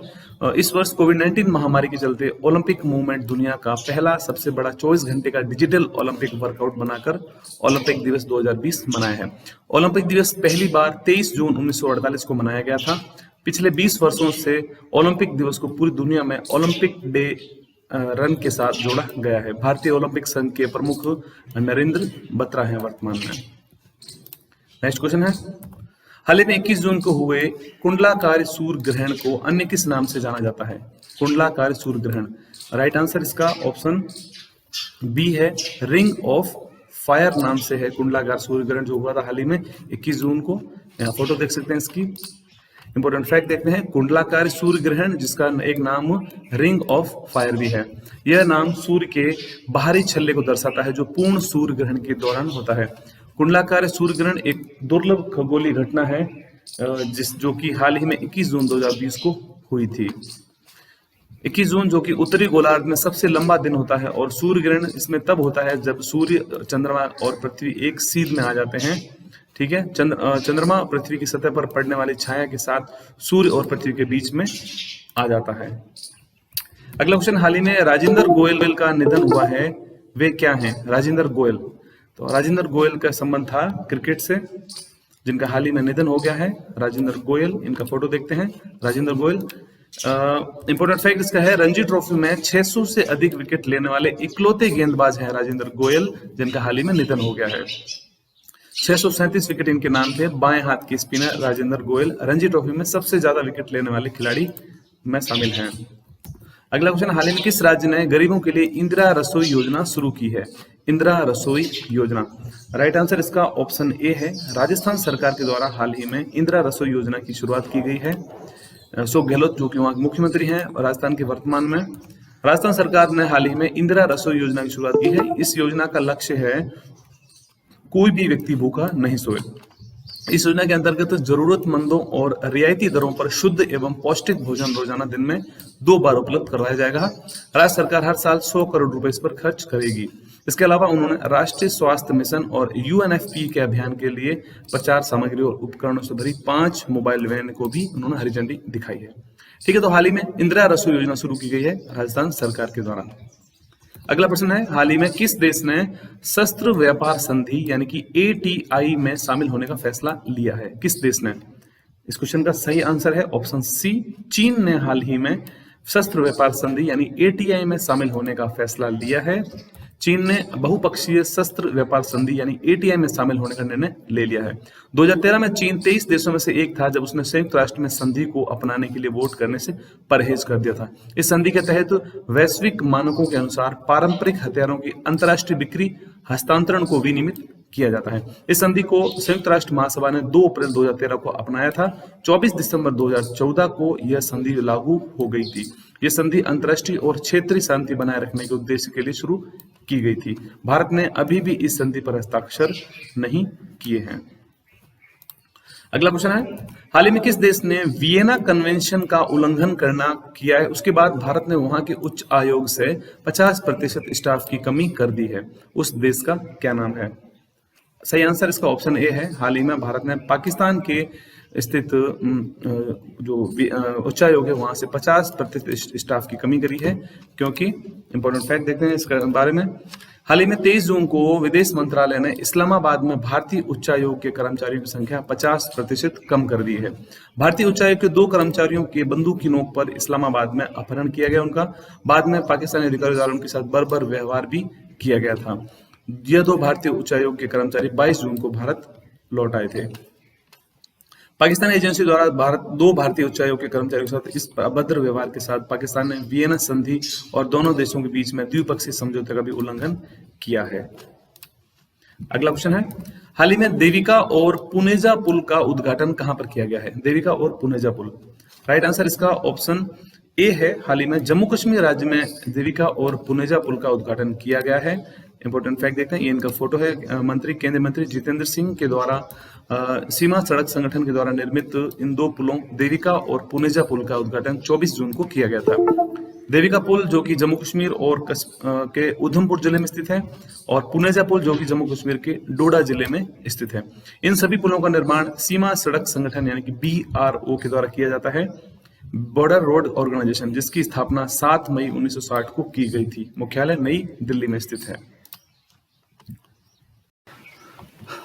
इस वर्ष कोविड-19 महामारी के चलते ओलंपिक मूवमेंट दुनिया का पहला सबसे बड़ा 24 घंटे का डिजिटल ओलंपिक वर्कआउट बनाकर ओलंपिक दिवस 2020 मनाया है। ओलंपिक दिवस पहली बार 23 जून 1948 को मनाया गया था। पिछले 20 वर्षों से ओलंपिक दिवस को पूरी दुनिया में ओलंपिक डे रन के साथ जोड़ा गया है। भारतीय ओलंपिक संघ के प्रमुख नरेंद्र बत्रा हैं वर्तमान में। नेक्स्ट क्वेश्चन है, हाल ही में 21 जून को हुए कुंडलाकार सूर्य ग्रहण को अन्य किस नाम से जाना जाता है? कुंडलाकार सूर्य ग्रहण, राइट आंसर इसका ऑप्शन बी है, रिंग ऑफ फायर नाम से है कुंडलाकार सूर्य ग्रहण जो हुआ था हाल ही में 21 जून को। यहाँ फोटो देख सकते हैं इसकी। इंपॉर्टेंट फैक्ट देखते हैं, कुंडलाकार सूर्य ग्रहण जिसका एक नाम रिंग ऑफ फायर भी है। यह नाम सूर्य के बाहरी छल्ले को दर्शाता है जो पूर्ण सूर्य ग्रहण के दौरान होता है। कुंडलाकार सूर्य ग्रहण एक दुर्लभ खगोलीय घटना है जो कि हाल ही में 21 जून 2020 को हुई थी। 21 जून जो कि उत्तरी गोलार्ध में सबसे लंबा दिन होता है और सूर्य ग्रहण इसमें तब होता है जब सूर्य, चंद्रमा और पृथ्वी एक सीध में आ जाते हैं। ठीक है, चंद्रमा पृथ्वी की सतह पर पड़ने वाली छाया के साथ सूर्य और पृथ्वी के बीच में आ जाता है। अगला क्वेश्चन, हाल ही में राजेंद्र गोयल का निधन हुआ है, वे क्या हैं? राजेंद्र गोयल, तो राजेंद्र गोयल का संबंध था क्रिकेट से, जिनका हाल ही में निधन हो गया है। राजेंद्र गोयल, इनका फोटो देखते हैं। राजेंद्र गोयल, इंपोर्टेंट फैक्ट इसका है, रणजी ट्रॉफी में 600 से अधिक विकेट लेने वाले इकलौते गेंदबाज हैं राजेंद्र गोयल, जिनका हाल ही में निधन हो गया है। 637 विकेट इनके नाम थे। बाएं हाथ के स्पिनर राजेंद्र गोयल रणजी ट्रॉफी में सबसे ज्यादा विकेट लेने वाले खिलाड़ी में शामिल हैं। अगला क्वेश्चन, हाल ही में किस राज्य ने गरीबों के लिए इंदिरा रसोई योजना शुरू की है? इंदिरा रसोई योजना, राइट आंसर इसका ऑप्शन ए है, राजस्थान सरकार के द्वारा हाल ही में इंदिरा रसोई योजना की शुरुआत की गई है। अशोक गहलोत जो कि वहां के मुख्यमंत्री हैं राजस्थान के वर्तमान में, राजस्थान सरकार ने हाल ही में इंदिरा रसोई योजना की शुरुआत की है। इस योजना का लक्ष्य है कोई भी व्यक्ति भूखा नहीं सोए। इस योजना के अंतर्गत जरूरतमंदों और रियायती दरों पर शुद्ध एवं पौष्टिक भोजन रोजाना दिन में 2 बार उपलब्ध करवाया जाएगा। राज्य सरकार हर साल 100 करोड़ रुपए इस पर खर्च करेगी। इसके अलावा उन्होंने राष्ट्रीय स्वास्थ्य मिशन और यूएनएफपी के अभियान के लिए प्रचार सामग्री और उपकरणों से भरी 5 मोबाइल वैन को भी उन्होंने हरी झंडी दिखाई है। ठीक है, तो हाल ही में इंदिरा रसोई योजना शुरू की गई है राजस्थान सरकार के द्वारा। अगला प्रश्न है, हाल ही में किस देश ने शस्त्र व्यापार संधि यानी कि एटीआई में शामिल होने का फैसला लिया है? किस देश ने? इस क्वेश्चन का सही आंसर है ऑप्शन सी, चीन ने हाल ही में शस्त्र व्यापार संधि यानी एटीआई में शामिल होने का फैसला लिया है। चीन ने बहुपक्षीय शस्त्र व्यापार संधि यानी एटीआई में शामिल होने का निर्णय ले लिया है। 2013 में चीन 23 देशों में से एक था जब उसने संयुक्त राष्ट्र में संधि को अपनाने के लिए वोट करने से परहेज कर दिया था। इस संधि के तहत वैश्विक मानकों के अनुसार पारंपरिक हथियारों की अंतर्राष्ट्रीय बिक्री हस्तांतरण को विनियमित किया जाता है। इस संधि को संयुक्त राष्ट्र महासभा ने 2 अप्रैल 2013 को अपनाया था। 24 दिसंबर 2014 को यह संधि लागू हो गई थी। यह संधि अंतर्राष्ट्रीय और क्षेत्रीय शांति बनाए रखने के उद्देश्य के लिए शुरू की गई थी। भारत ने अभी भी इस संधि पर हस्ताक्षर नहीं किए हैं। अगला क्वेश्चन है, हाल ही में किस देश ने वियना कन्वेंशन का उल्लंघन करना किया है? उसके बाद भारत ने वहां के उच्च आयोग से 50% स्टाफ की कमी कर दी है। उस देश का क्या नाम है? सही आंसर इसका ऑप्शन ए है। हाल ही में भारत ने पाकिस्तान के स्थित जो उच्चायोग है वहां से 50% स्टाफ की कमी करी है, क्योंकि इंपॉर्टेंट फैक्ट देखते हैं इसके बारे में। हाल ही में 23 जून को विदेश मंत्रालय ने इस्लामाबाद में भारतीय उच्चायोग के कर्मचारियों की संख्या 50% कम कर दी है। भारतीय उच्चायोग के 2 कर्मचारियों के बंदूक की नोक पर इस्लामाबाद में अपहरण किया गया उनका। बाद में पाकिस्तानी अधिकारियों द्वारा उनके साथ बर्बर व्यवहार भी किया गया था। यह 2 भारतीय उच्चायोग के कर्मचारी 22 जून को भारत लौट आए थे। पाकिस्तानी एजेंसी द्वारा 2 भारतीय उच्चायोग के कर्मचारियों के साथ इस अभद्र व्यवहार के साथ पाकिस्तान ने वियना संधि और दोनों देशों के बीच में द्विपक्षीय समझौते का भी उल्लंघन किया है। अगला क्वेश्चन है, हाल ही में देविका और पुनेजा पुल का उद्घाटन कहां पर किया गया है? देविका और पुनेजा पुल, राइट आंसर इसका ऑप्शन ए है। हाल ही में जम्मू कश्मीर राज्य में देविका और पुनेजा पुल का उद्घाटन किया गया है। इंपॉर्टेंट फैक्ट देखते हैं, ये इनका फोटो है। केंद्रीय मंत्री जितेंद्र सिंह के द्वारा सीमा सड़क संगठन के द्वारा निर्मित इन 2 पुलों देविका और पुनेजा पुल का उद्घाटन 24 जून को किया गया था। देविका पुल जो कि जम्मू कश्मीर और के उधमपुर जिले में स्थित है और पुनेजा पुल जो कि जम्मू कश्मीर के डोडा जिले में स्थित है। इन सभी पुलों का निर्माण सीमा सड़क संगठन यानी कि BRO के द्वारा किया जाता है, बॉर्डर रोड ऑर्गेनाइजेशन, जिसकी स्थापना 7 मई 1960 को की गई थी। मुख्यालय नई दिल्ली में स्थित है।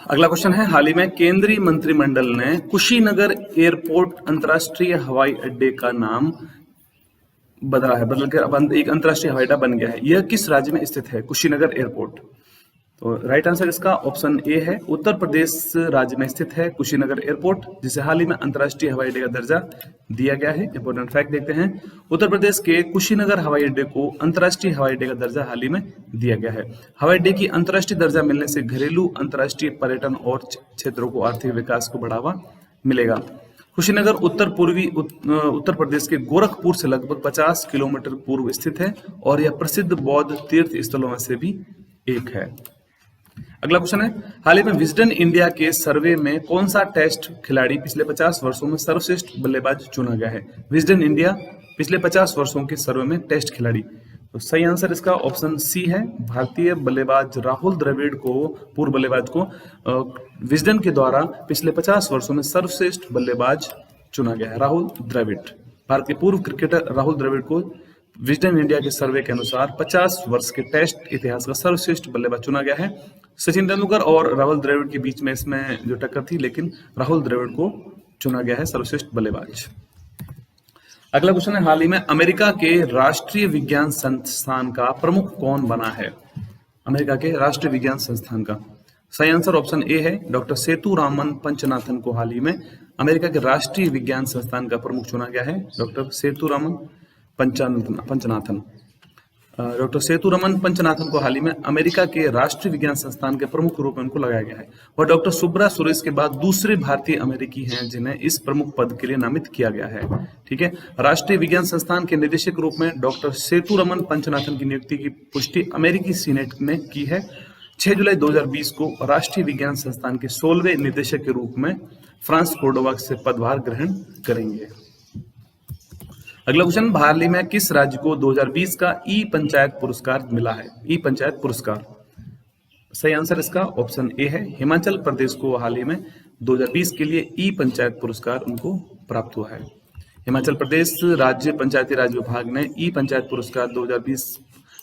अगला क्वेश्चन है, हाल ही में केंद्रीय मंत्रिमंडल ने कुशीनगर एयरपोर्ट अंतर्राष्ट्रीय हवाई अड्डे का नाम बदला है, बदल के अब एक अंतर्राष्ट्रीय हवाई अड्डा बन गया है। यह किस राज्य में स्थित है? कुशीनगर एयरपोर्ट। तो राइट आंसर इसका ऑप्शन ए है, उत्तर प्रदेश राज्य में स्थित है कुशीनगर एयरपोर्ट, जिसे हाल ही में अंतर्राष्ट्रीय हवाई अड्डे का दर्जा दिया गया है। इंपॉर्टेंट फैक्ट देखते हैं, उत्तर प्रदेश के कुशीनगर हवाई अड्डे को अंतर्राष्ट्रीय हवाई अड्डे का दर्जा हाल ही में दिया गया है। हवाई अड्डे की अंतर्राष्ट्रीय दर्जा मिलने से घरेलू, अंतर्राष्ट्रीय पर्यटन और क्षेत्रों को आर्थिक विकास को बढ़ावा मिलेगा। कुशीनगर उत्तर प्रदेश के गोरखपुर से लगभग 50 किलोमीटर पूर्व स्थित है और यह प्रसिद्ध बौद्ध तीर्थ स्थलों में से भी एक है। अगला क्वेश्चन है, हाल ही में विजडन इंडिया के सर्वे में कौन सा टेस्ट खिलाड़ी पिछले 50 वर्षों में सर्वश्रेष्ठ बल्लेबाज चुना गया है? विजडन इंडिया पिछले 50 वर्षों के सर्वे में टेस्ट खिलाड़ी। तो सही आंसर इसका ऑप्शन सी है, भारतीय बल्लेबाज राहुल द्रविड़ को, पूर्व बल्लेबाज को विजडन के द्वारा पिछले 50 वर्षों में सर्वश्रेष्ठ बल्लेबाज चुना गया है। राहुल द्रविड़, भारत के पूर्व क्रिकेटर राहुल द्रविड़ को विजडन इंडिया के सर्वे के अनुसार 50 वर्ष के टेस्ट इतिहास का सर्वश्रेष्ठ बल्लेबाज चुना गया है। सचिन तेंदुलकर और राहुल द्रविड़ के बीच में इसमें जो टक्कर थी, लेकिन राहुल द्रविड़ को चुना गया है सर्वश्रेष्ठ बल्लेबाज। अगला क्वेश्चन है, हाल ही में अमेरिका के राष्ट्रीय विज्ञान संस्थान का प्रमुख कौन बना है? अमेरिका के राष्ट्रीय विज्ञान संस्थान का सही आंसर ऑप्शन ए है, डॉक्टर सेतुरामन पंचनाथन को हाल ही में अमेरिका के राष्ट्रीय विज्ञान संस्थान का प्रमुख चुना गया है। डॉक्टर सेतुरामन पंचनाथन डॉक्टर सेतुरमन पंचनाथन को हाल ही में अमेरिका के राष्ट्रीय विज्ञान संस्थान के प्रमुख रूप में उनको लगाया गया है। वह डॉक्टर सुब्रा सुरेश के बाद दूसरे भारतीय अमेरिकी हैं जिन्हें इस प्रमुख पद के लिए नामित किया गया है। ठीक है, राष्ट्रीय विज्ञान संस्थान के निदेशक रूप में डॉक्टर सेतुरमन पंचनाथन की नियुक्ति की पुष्टि अमेरिकी सीनेट ने की है। 6 जुलाई 2020 को राष्ट्रीय विज्ञान संस्थान के 16वें निदेशक के रूप में फ्रांस कोर्डोवा से पदभार ग्रहण करेंगे। अगला क्वेश्चन, हाल ही में किस राज्य को 2020 का ई पंचायत पुरस्कार मिला है? ई पंचायत पुरस्कार सही आंसर इसका ऑप्शन ए है, हिमाचल प्रदेश को हाल ही में 2020 के लिए ई पंचायत पुरस्कार उनको प्राप्त हुआ है। हिमाचल प्रदेश राज्य पंचायती राज विभाग ने ई पंचायत पुरस्कार 2020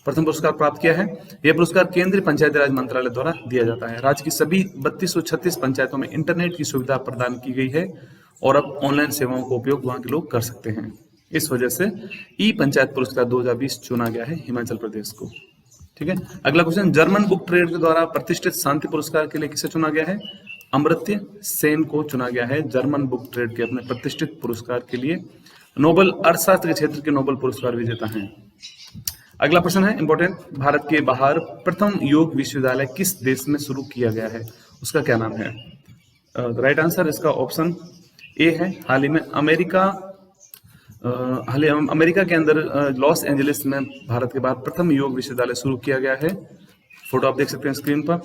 प्रथम पुरस्कार प्राप्त किया है। यह पुरस्कार केंद्रीय पंचायती राज मंत्रालय द्वारा दिया जाता है। राज्य की सभी 3236 पंचायतों में इंटरनेट की सुविधा प्रदान की गई है और अब ऑनलाइन सेवाओं का उपयोग वहां के लोग कर सकते हैं। इस वजह से ई पंचायत पुरस्कार 2020 चुना गया है हिमाचल प्रदेश को। ठीक है, अगला क्वेश्चन, जर्मन बुक ट्रेड के द्वारा प्रतिष्ठित शांति पुरस्कार के लिए किसे चुना गया है? अमर्त्य सेन को चुना गया है जर्मन बुक ट्रेड के अपने प्रतिष्ठित पुरस्कार के लिए। नोबेल अर्थशास्त्र के क्षेत्र के नोबेल पुरस्कार विजेता हैं। अगला प्रश्न है इंपॉर्टेंट, भारत के बाहर प्रथम योग विश्वविद्यालय किस देश में शुरू किया गया है? उसका क्या नाम है? राइट आंसर इसका ऑप्शन ए है, हाल ही में अमेरिका के अंदर लॉस एंजलिस में भारत के बाहर प्रथम योग विश्वविद्यालय शुरू किया गया है। फोटो आप देख सकते हैं स्क्रीन पर।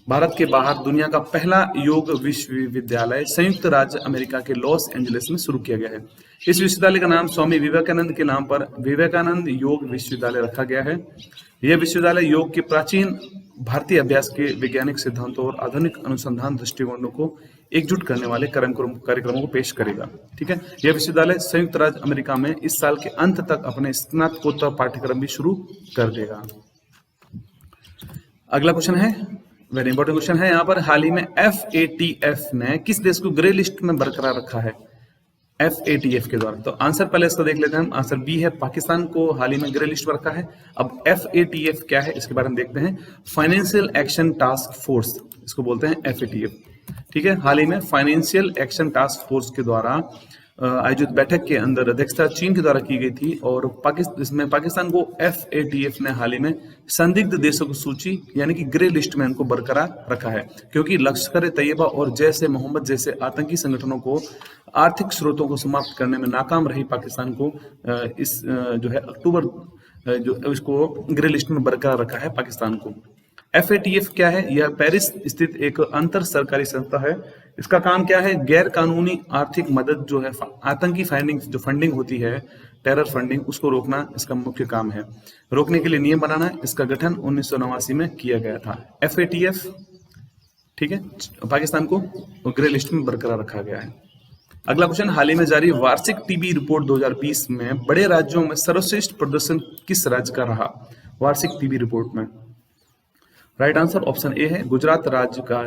भारत के बाहर दुनिया का पहला योग विश्वविद्यालय संयुक्त राज्य अमेरिका के लॉस एंजलिस में शुरू किया गया है। इस विश्वविद्यालय का नाम स्वामी विवेकानंद के नाम पर विवेकानंद योग विश्वविद्यालय रखा गया है। यह विश्वविद्यालय योग के प्राचीन भारतीय अभ्यास के वैज्ञानिक सिद्धांतों और आधुनिक अनुसंधान दृष्टिकोणों को एकजुट करने वाले कार्यक्रमों को पेश करेगा। ठीक है, यह विश्वविद्यालय संयुक्त राज्य अमेरिका में इस साल के अंत तक अपने स्नातकोत्तर पाठ्यक्रम भी शुरू कर देगा। अगला क्वेश्चन है, वेरी इंपॉर्टेंट क्वेश्चन है यहाँ पर, हाल ही में FATF ने किस देश को ग्रे लिस्ट में बरकरार रखा है? FATF के द्वारा। तो आंसर पहले इसको देख लेते हैं हम। आंसर बी है, पाकिस्तान को हाल ही में ग्रे लिस्ट पर रखा है। अब FATF क्या है इसके बारे में देखते हैं। फाइनेंशियल एक्शन टास्क फोर्स, इसको बोलते हैं FATF। ठीक है, हाल ही में फाइनेंशियल एक्शन टास्क फोर्स के द्वारा आयोजित बैठक के अंदर अध्यक्षता चीन के द्वारा की गई थी और इसमें पाकिस्तान को FATF ने हाल ही में संदिग्ध देशों की सूची यानी कि ग्रे लिस्ट में उनको बरकरार रखा है, क्योंकि लश्कर-ए-तैयबा और जैश ए मोहम्मद जैसे आतंकी संगठनों को आर्थिक स्रोतों को समाप्त करने में नाकाम रही पाकिस्तान को इस जो है अक्टूबर जो इसको ग्रे लिस्ट में बरकरार रखा है पाकिस्तान को। FATF क्या है? यह पेरिस स्थित एक अंतर सरकारी संस्था है। इसका काम क्या है? गैर कानूनी आर्थिक मदद जो है, आतंकी फंडिंग होती है, टेरर फंडिंग, उसको रोकना इसका मुख्य काम है। रोकने के लिए नियम बनाना। इसका गठन 1989 में किया गया था। FATF, ठीक है, पाकिस्तान को ग्रे लिस्ट में बरकरार रखा गया है। अगला क्वेश्चन, हाल ही में जारी वार्षिक टीबी रिपोर्ट 2020 में बड़े राज्यों में सर्वश्रेष्ठ प्रदर्शन किस राज्य का रहा? वार्षिक टीबी रिपोर्ट में राइट आंसर ऑप्शन ए है, गुजरात राज्य का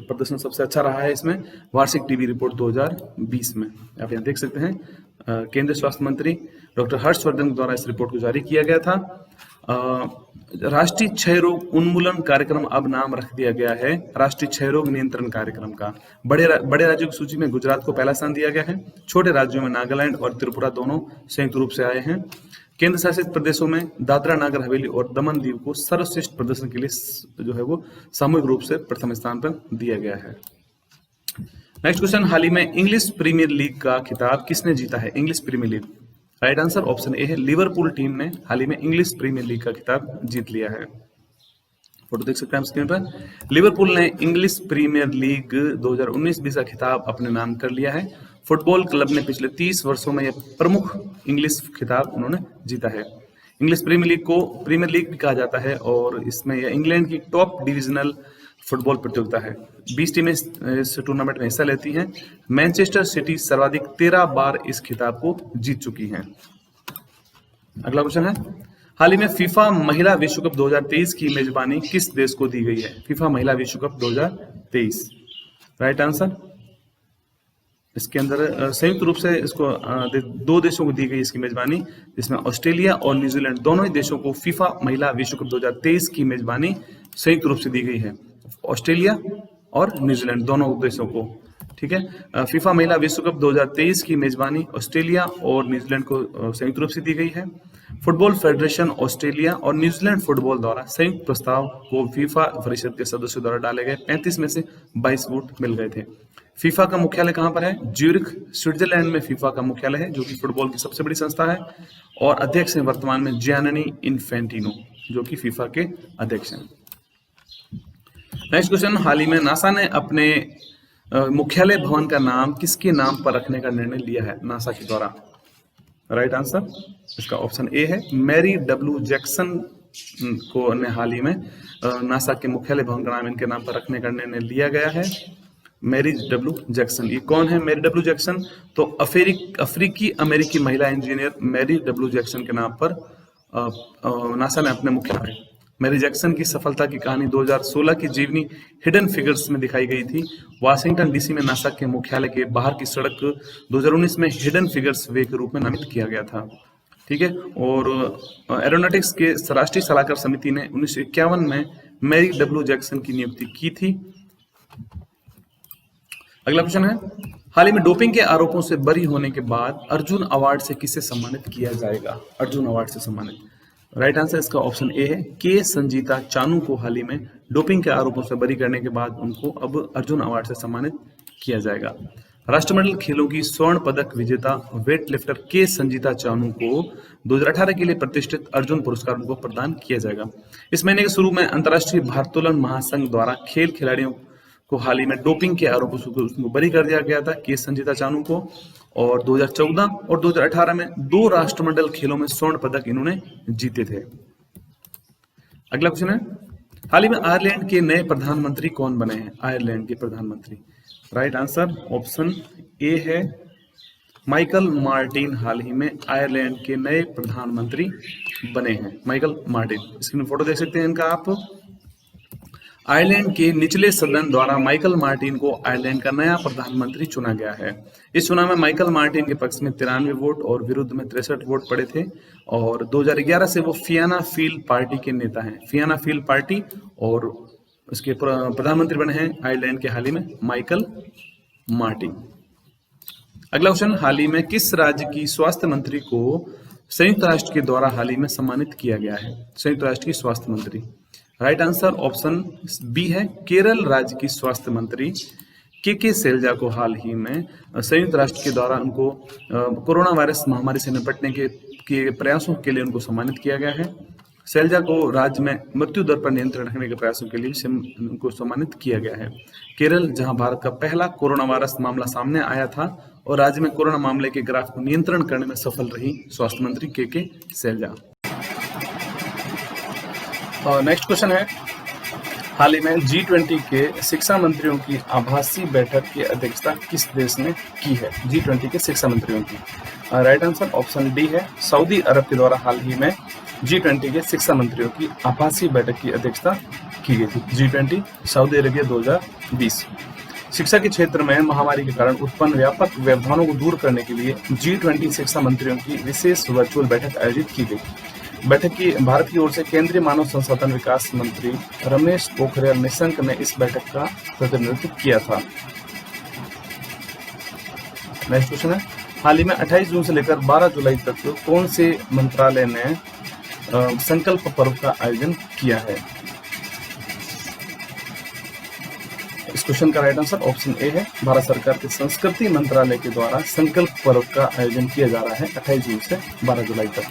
प्रदर्शन सबसे अच्छा रहा है इसमें वार्षिक टीबी रिपोर्ट 2020 में। आप यहाँ देख सकते हैं केंद्रीय स्वास्थ्य मंत्री डॉक्टर हर्षवर्धन द्वारा इस रिपोर्ट को जारी किया गया था। राष्ट्रीय क्षय रोग उन्मूलन कार्यक्रम अब नाम रख दिया गया है राष्ट्रीय क्षय रोग नियंत्रण कार्यक्रम का। बड़े राज्यों की सूची में गुजरात को पहला स्थान दिया गया है। छोटे राज्यों में नागालैंड और त्रिपुरा दोनों संयुक्त रूप से आए हैं। केंद्र शासित प्रदेशों में दादरा नागर हवेली और दमन दीव को सर्वश्रेष्ठ प्रदर्शन के लिए जो है वो सामूहिक रूप से प्रथम स्थान पर दिया गया है। नेक्स्ट क्वेश्चन, हाल ही में इंग्लिश प्रीमियर लीग का खिताब किसने जीता है? English Premier League, right answer option A है, लिवरपूल टीम ने हाल ही में इंग्लिश प्रीमियर लीग का खिताब जीत लिया है। फोटो देख सकते हैं स्क्रीन पर। लिवरपूल ने इंग्लिश प्रीमियर लीग 2019-20 का खिताब अपने नाम कर लिया है। फुटबॉल क्लब ने पिछले 30 वर्षों में यह प्रमुख इंग्लिश खिताब उन्होंने जीता है। इंग्लिश प्रीमियर लीग को प्रीमियर लीग भी कहा जाता है और इसमें यह इंग्लैंड की टॉप डिविजनल फुटबॉल प्रतियोगिता है। 20 टीमें इस टूर्नामेंट में हिस्सा लेती हैं। मैनचेस्टर सिटी सर्वाधिक 13 बार इस खिताब को जीत चुकी हैं। अगला क्वेश्चन है, हाल ही में फीफा महिला विश्व कप 2023 की मेजबानी किस देश को दी गई है? फीफा महिला विश्व कप 2023, राइट आंसर। इसके अंदर संयुक्त रूप से इसको 2 देशों को दी गई इसकी मेजबानी, जिसमें ऑस्ट्रेलिया और न्यूजीलैंड दोनों ही देशों को फीफा महिला विश्व कप 2023 की मेजबानी संयुक्त रूप से दी गई है। ऑस्ट्रेलिया और न्यूजीलैंड दोनों देशों को, ठीक है। फीफा महिला विश्व कप 2023 की मेजबानी ऑस्ट्रेलिया और न्यूजीलैंड को संयुक्त रूप से दी गई है। फुटबॉल फेडरेशन ऑस्ट्रेलिया और न्यूजीलैंड फुटबॉल द्वारा संयुक्त प्रस्ताव को फीफा परिषद के सदस्यों द्वारा डाले गए 35 में से 22 वोट मिल गए थे। फीफा का मुख्यालय कहां पर है? ज्यूरिख स्विट्जरलैंड में फीफा का मुख्यालय है, जो कि फुटबॉल की सबसे बड़ी संस्था है। और अध्यक्ष हैं वर्तमान में जियानी इन्फेंटिनो, जो कि फीफा के अध्यक्ष हैं। नेक्स्ट क्वेश्चन, हाल ही में नासा ने अपने मुख्यालय भवन का नाम किसके नाम पर रखने का निर्णय लिया है नासा के द्वारा? राइट आंसर इसका ऑप्शन ए है, मैरी डब्ल्यू जैक्सन को ने हाल ही में नासा के मुख्यालय भवन का नाम इनके नाम पर रखने का निर्णय लिया गया है। मैरी डब्ल्यू जैक्सन, ये कौन है मैरी डब्ल्यू जैक्सन? तो अफ्रीकी अमेरिकी महिला इंजीनियर मैरी डब्ल्यू जैक्सन के नाम पर नासा ने अपने मुख्यालय। मैरी जैक्सन की सफलता की कहानी 2016 की जीवनी हिडन फिगर्स में दिखाई गई थी। वाशिंगटन डीसी में नासा के मुख्यालय के बाहर की सड़क 2019 में हिडन फिगर्स वे के रूप में नामित किया गया था, ठीक है। और एरोनॉटिक्स के राष्ट्रीय सलाहकार समिति ने 1951 में मैरी डब्ल्यू जैक्सन की नियुक्ति की थी। अगला क्वेश्चन है, हाल ही में डोपिंग के आरोपों से बरी होने के बाद अर्जुन अवार्ड से किसे सम्मानित किया जाएगा? अर्जुन अवार्ड से सम्मानित, राइट आंसर इसका ऑप्शन ए है, के संजीता चानू को हाल ही में डोपिंग के आरोपों से बरी करने के बाद उनको अब अर्जुन अवार्ड से सम्मानित किया जाएगा। राष्ट्रमंडल खेलों की स्वर्ण पदक विजेता वेट लिफ्टर के संजीता चानू को 2018 के लिए प्रतिष्ठित अर्जुन पुरस्कार उनको प्रदान किया जाएगा। इस महीने के शुरू में अंतर्राष्ट्रीय भारोत्तोलन महासंघ द्वारा खेल खिलाड़ियों को हाल ही में डोपिंग के आरोपों से उसको बरी कर दिया गया था, के संजीता चानू को। और 2014 और 2018 में 2 राष्ट्रमंडल खेलों में स्वर्ण पदक इन्होंने जीते थे। अगला क्वेश्चन है, हाल ही में आयरलैंड के नए प्रधानमंत्री कौन बने हैं? आयरलैंड के प्रधानमंत्री, राइट आंसर ऑप्शन ए है, माइकल मार्टिन हाल ही में आयरलैंड के नए प्रधानमंत्री बने हैं। माइकल मार्टिन, इसकी फोटो देख सकते हैं इनका आप। आयरलैंड के निचले सदन द्वारा माइकल मार्टिन को आयरलैंड का नया प्रधानमंत्री चुना गया है। इस चुनाव में माइकल मार्टिन के पक्ष में 93 वोट और विरुद्ध में 63 वोट पड़े थे। और 2011 से वो फियाना फील पार्टी के नेता हैं, फियाना फील पार्टी, और उसके प्रधानमंत्री बने हैं आयरलैंड के हाल ही में माइकल मार्टिन। अगला क्वेश्चन, हाल ही में किस राज्य की स्वास्थ्य मंत्री को संयुक्त राष्ट्र के द्वारा हाल ही में सम्मानित किया गया है? संयुक्त राष्ट्र की स्वास्थ्य मंत्री, राइट आंसर ऑप्शन बी है, केरल राज्य की स्वास्थ्य मंत्री के सैलजा को हाल ही में संयुक्त राष्ट्र के द्वारा उनको कोरोना वायरस महामारी से निपटने के प्रयासों के लिए उनको सम्मानित किया गया है। सैलजा को राज्य में मृत्यु दर पर नियंत्रण रखने के प्रयासों के लिए उनको सम्मानित किया गया है। केरल, जहां भारत का पहला कोरोना वायरस मामला सामने आया था और राज्य में कोरोना मामले के ग्राफ को नियंत्रण करने में सफल रही स्वास्थ्य मंत्री के सैलजा। और नेक्स्ट क्वेश्चन है, हाल ही में G20 के शिक्षा मंत्रियों की आभासी बैठक की अध्यक्षता किस देश ने की है? G20 के शिक्षा मंत्रियों की, राइट आंसर ऑप्शन डी है, सऊदी अरब के द्वारा हाल ही में G20 के शिक्षा मंत्रियों की आभासी बैठक की अध्यक्षता की गई थी। G20 Saudi Arabia 2020। शिक्षा के क्षेत्र में महामारी के कारण उत्पन्न व्यापक व्यवधानों को दूर करने के लिए G20 शिक्षा मंत्रियों की विशेष वर्चुअल बैठक आयोजित की गई। बैठक की भारत की ओर से केंद्रीय मानव संसाधन विकास मंत्री रमेश पोखरियाल निशंक ने इस बैठक का प्रतिनिधित्व किया था। नेक्स्ट क्वेश्चन है, हाल ही में 28 जून से लेकर 12 जुलाई तक कौन से मंत्रालय ने संकल्प पर्व का आयोजन किया है? इस क्वेश्चन का राइट आंसर ऑप्शन ए है। भारत सरकार के संस्कृति मंत्रालय के द्वारा संकल्प पर्व का आयोजन किया जा रहा है 28 जून से 12 जुलाई तक।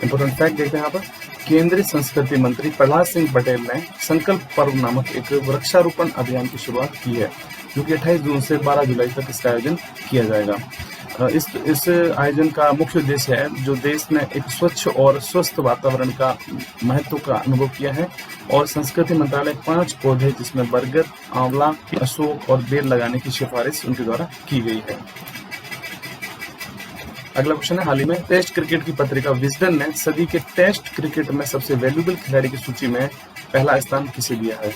इंपोर्टेंट फैक्ट देखते हैं यहाँ पर, केंद्रीय संस्कृति मंत्री प्रहलाद सिंह पटेल ने संकल्प पर्व नामक एक वृक्षारोपण अभियान की शुरुआत की है, जो कि 28 जून से 12 जुलाई तक इसका आयोजन किया जाएगा। इस आयोजन का मुख्य उद्देश्य है जो देश ने एक स्वच्छ और स्वस्थ वातावरण का महत्व का अनुभव किया है, और संस्कृति मंत्रालय 5 पौधे जिसमें बरगद, आंवला, अशोक और बेल लगाने की सिफारिश उनके द्वारा की गई है। अगला क्वेश्चन है, हाल ही में टेस्ट क्रिकेट की पत्रिका विजडन ने सदी के टेस्ट क्रिकेट में सबसे वैल्यूएबल खिलाड़ी की सूची में पहला स्थान किसे दिया है?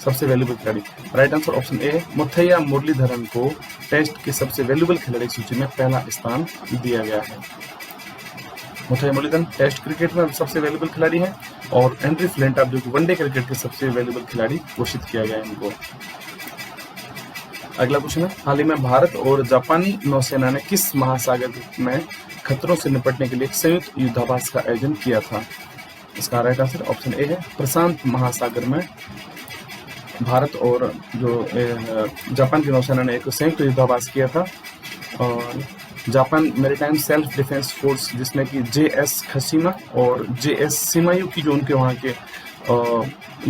सबसे वैल्यूएबल खिलाड़ी, राइट आंसर ऑप्शन ए है। मुथैया मुरलीधरन को टेस्ट के सबसे वैल्यूएबल खिलाड़ी की सूची में पहला स्थान दिया गया है। मुथैया मुरलीधरन टेस्ट क्रिकेट में सबसे वैल्यूएबल खिलाड़ी है, और एंड्री फ्लिंटॉफ जो कि वनडे क्रिकेट के सबसे वैल्यूएबल खिलाड़ी घोषित किया गया है इनको। अगला क्वेश्चन है, हाल ही में भारत और जापानी नौसेना ने किस महासागर में खतरों से निपटने के लिए एक संयुक्त युद्धाभ्यास का आयोजन किया था? इसका राइट आंसर ऑप्शन ए है। प्रशांत महासागर में भारत और जो जापान की नौसेना ने एक संयुक्त युद्धाभ्यास किया था, और Japan maritime self defence force जिसमें कि JS खसीमा और JS सिमायू की जो उनके वहाँ के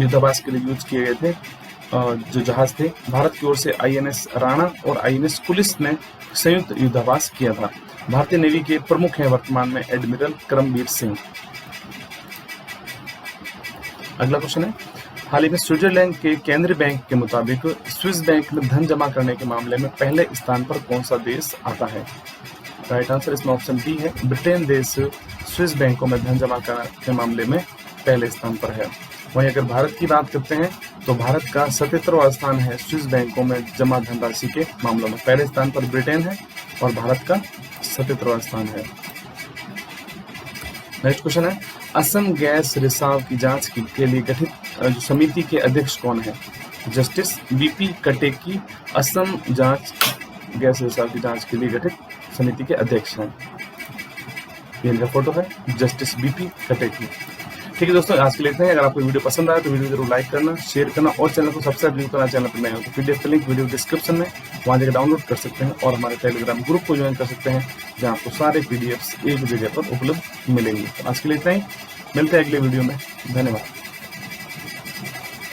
युद्धाभ्यास के लिए यूज किए गए थे जो जहाज थे, भारत की ओर से INS राणा और INS कुलिस ने संयुक्त युद्धाभ्यास किया था। भारतीय नेवी के प्रमुख हैं वर्तमान में एडमिरल करमबीर सिंह। अगला क्वेश्चन है, हाल ही में स्विट्जरलैंड के केंद्रीय बैंक के मुताबिक स्विस बैंक में धन जमा करने के मामले में पहले स्थान पर कौन सा देश आता है? राइट आंसर इसमें ऑप्शन डी है। ब्रिटेन देश स्विस बैंकों में धन जमा करने के मामले में पहले स्थान पर है। वहीं अगर भारत की बात करते हैं तो भारत का 77वां स्थान है स्विस बैंकों में जमा धनराशि के मामलों में। पहले स्थान पर ब्रिटेन है और भारत का 77वां स्थान है। नेक्स्ट क्वेश्चन है, असम गैस रिसाव की जांच के लिए गठित समिति के अध्यक्ष कौन है? जस्टिस BP कटेकी असम गैस रिसाव की जांच के लिए गठित समिति के अध्यक्ष हैं। ये इनका फोटो है, जस्टिस BP कटेकी। ठीक है दोस्तों, आज के लिए इतना ही। अगर आपको वीडियो पसंद आया तो वीडियो जरूर लाइक करना, शेयर करना और चैनल को सब्सक्राइब जरूर करना। चैनल पर नए हो तो PDF का लिंक वीडियो डिस्क्रिप्शन में, वहां जाकर डाउनलोड कर सकते हैं, और हमारे टेलीग्राम ग्रुप को ज्वाइन कर सकते हैं जहां आपको सारे PDFs एक जगह पर उपलब्ध मिलेंगे। तो आज के लिए इतना ही, मिलते हैं अगले वीडियो में। धन्यवाद।